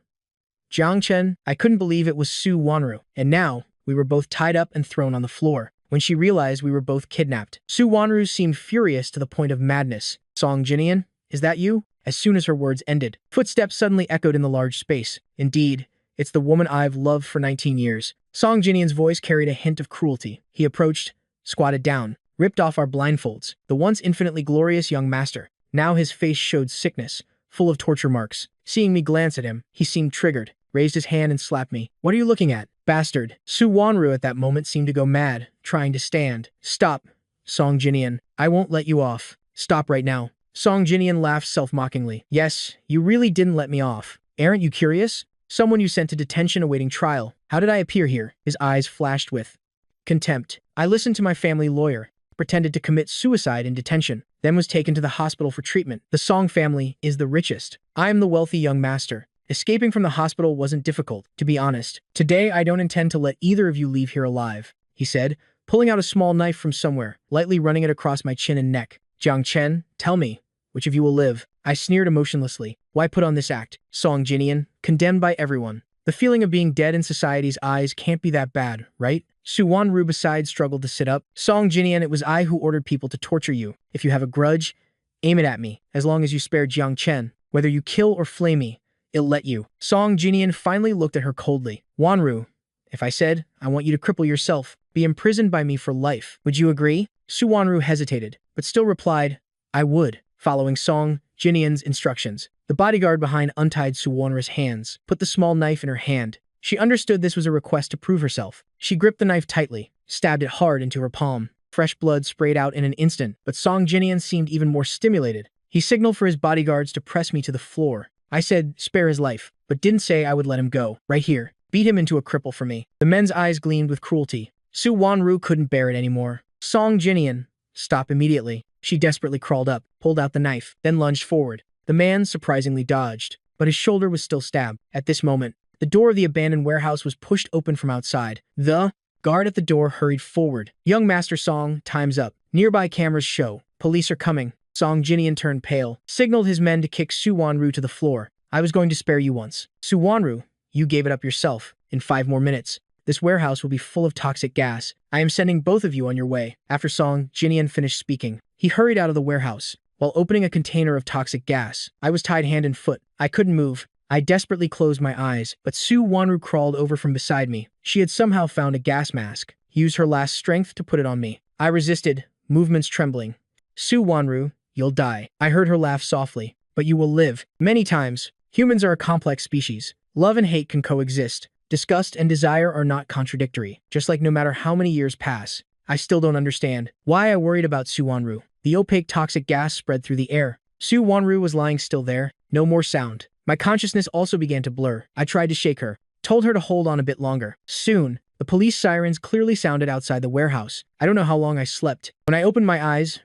Speaker 1: Jiang Chen. I couldn't believe it was Su Wanru. And now, we were both tied up and thrown on the floor. When she realized we were both kidnapped, Su Wanru seemed furious to the point of madness. Song Jinian, is that you? As soon as her words ended, footsteps suddenly echoed in the large space. Indeed, it's the woman I've loved for 19 years. Song Jinian's voice carried a hint of cruelty. He approached, squatted down, ripped off our blindfolds. The once infinitely glorious young master. Now his face showed sickness, full of torture marks. Seeing me glance at him, he seemed triggered, raised his hand and slapped me. What are you looking at, bastard? Su Wanru at that moment seemed to go mad, trying to stand. Stop, Song Jinian. I won't let you off. Stop right now. Song Jinian laughed self-mockingly. Yes, you really didn't let me off. Aren't you curious? Someone you sent to detention awaiting trial. How did I appear here? His eyes flashed with contempt. I listened to my family lawyer, pretended to commit suicide in detention, then was taken to the hospital for treatment. The Song family is the richest. I am the wealthy young master. Escaping from the hospital wasn't difficult, to be honest. Today, I don't intend to let either of you leave here alive, he said, pulling out a small knife from somewhere, lightly running it across my chin and neck. Jiang Chen, tell me, which of you will live? I sneered emotionlessly. Why put on this act? Song Jinian, condemned by everyone. The feeling of being dead in society's eyes can't be that bad, right? Su Wanru besides struggled to sit up. Song Jinian, it was I who ordered people to torture you. If you have a grudge, aim it at me. As long as you spare Jiang Chen, whether you kill or flay me, it'll let you. Song Jinian finally looked at her coldly. Wanru, if I said, I want you to cripple yourself, be imprisoned by me for life, would you agree? Su Wanru hesitated, but still replied, I would. Following Song Jinian's instructions, the bodyguard behind untied Su Wanru's hands, put the small knife in her hand. She understood this was a request to prove herself. She gripped the knife tightly, stabbed it hard into her palm. Fresh blood sprayed out in an instant, but Song Jinian seemed even more stimulated. He signaled for his bodyguards to press me to the floor. I said, spare his life, but didn't say I would let him go. Right here. Beat him into a cripple for me. The men's eyes gleamed with cruelty. Su Wanru couldn't bear it anymore. Song Jinian, stop immediately. She desperately crawled up, pulled out the knife, then lunged forward. The man surprisingly dodged, but his shoulder was still stabbed. At this moment, The door of the abandoned warehouse was pushed open from outside. The guard at the door hurried forward. Young Master Song, time's up. Nearby cameras show. Police are coming. Song Jinian turned pale, signaled his men to kick Su Wanru to the floor. I was going to spare you once. Su Wanru, you gave it up yourself. In 5 more minutes, this warehouse will be full of toxic gas. I am sending both of you on your way. After Song Jinian finished speaking, he hurried out of the warehouse while opening a container of toxic gas. I was tied hand and foot. I couldn't move. I desperately closed my eyes, but Su Wanru crawled over from beside me. She had somehow found a gas mask, used her last strength to put it on me. I resisted, movements trembling. Su Wanru, you'll die. I heard her laugh softly. But you will live. Many times, humans are a complex species. Love and hate can coexist. Disgust and desire are not contradictory. Just like no matter how many years pass, I still don't understand why I worried about Su Wanru. The opaque toxic gas spread through the air. Su Wanru was lying still there. No more sound. My consciousness also began to blur. I tried to shake her, told her to hold on a bit longer. Soon, the police sirens clearly sounded outside the warehouse. I don't know how long I slept. When I opened my eyes,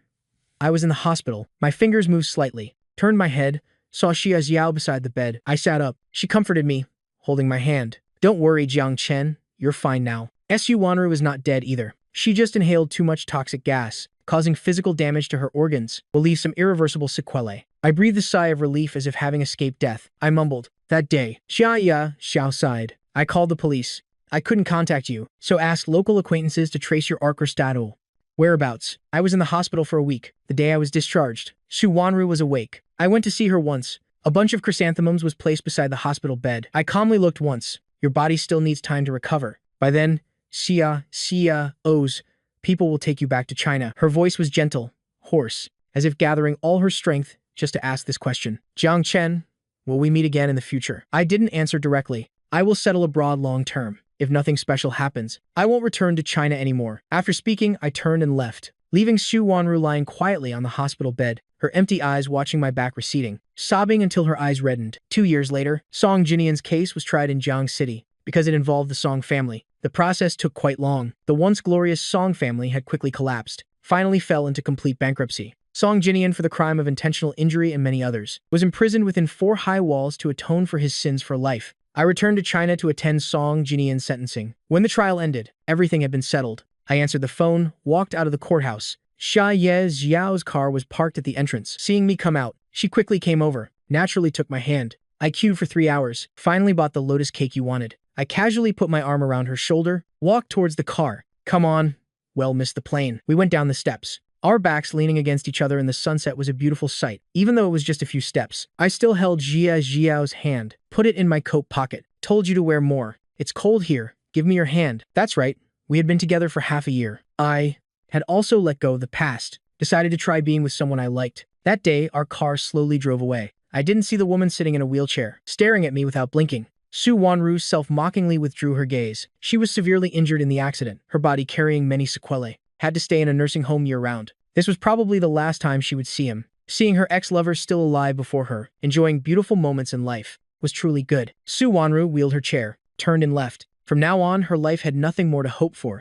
Speaker 1: I was in the hospital. My fingers moved slightly. Turned my head, saw Xia Xiao beside the bed. I sat up. She comforted me, holding my hand. Don't worry, Jiang Chen. You're fine now. Su Wanru is not dead either. She just inhaled too much toxic gas, causing physical damage to her organs. Will leave some irreversible sequelae. I breathed a sigh of relief as if having escaped death. I mumbled. That day, Xia Xiao sighed. I called the police. I couldn't contact you, so asked local acquaintances to trace your Arker status. Whereabouts? I was in the hospital for a week, the day I was discharged. Su Wanru was awake. I went to see her once. A bunch of chrysanthemums was placed beside the hospital bed. I calmly looked once. Your body still needs time to recover. By then, Xiao's people will take you back to China. Her voice was gentle, hoarse, as if gathering all her strength just to ask this question. Jiang Chen, will we meet again in the future? I didn't answer directly. I will settle abroad long term. If nothing special happens, I won't return to China anymore. After speaking, I turned and left, leaving Su Wanru lying quietly on the hospital bed, her empty eyes watching my back receding, sobbing until her eyes reddened. 2 years later, Song Jinian's case was tried in Jiang City because it involved the Song family. The process took quite long. The once glorious Song family had quickly collapsed, finally fell into complete bankruptcy. Song Jinian, for the crime of intentional injury and many others, was imprisoned within 4 high walls to atone for his sins for life. I returned to China to attend Song Jinian's sentencing. When the trial ended, everything had been settled. I answered the phone, walked out of the courthouse. Xia Xiao's car was parked at the entrance. Seeing me come out, she quickly came over, naturally took my hand. I queued for 3 hours, finally bought the lotus cake you wanted. I casually put my arm around her shoulder, walked towards the car. Come on. Well, missed the plane. We went down the steps. Our backs leaning against each other in the sunset was a beautiful sight. Even though it was just a few steps, I still held Xia Xiao's hand, put it in my coat pocket. Told you to wear more. It's cold here. Give me your hand. That's right. We had been together for half a year. I had also let go of the past, decided to try being with someone I liked. That day, our car slowly drove away. I didn't see the woman sitting in a wheelchair, staring at me without blinking. Su Wanru self-mockingly withdrew her gaze. She was severely injured in the accident, her body carrying many sequelae. Had to stay in a nursing home year-round. This was probably the last time she would see him. Seeing her ex-lover still alive before her, enjoying beautiful moments in life, was truly good. Su Wanru wheeled her chair, turned and left. From now on, her life had nothing more to hope for.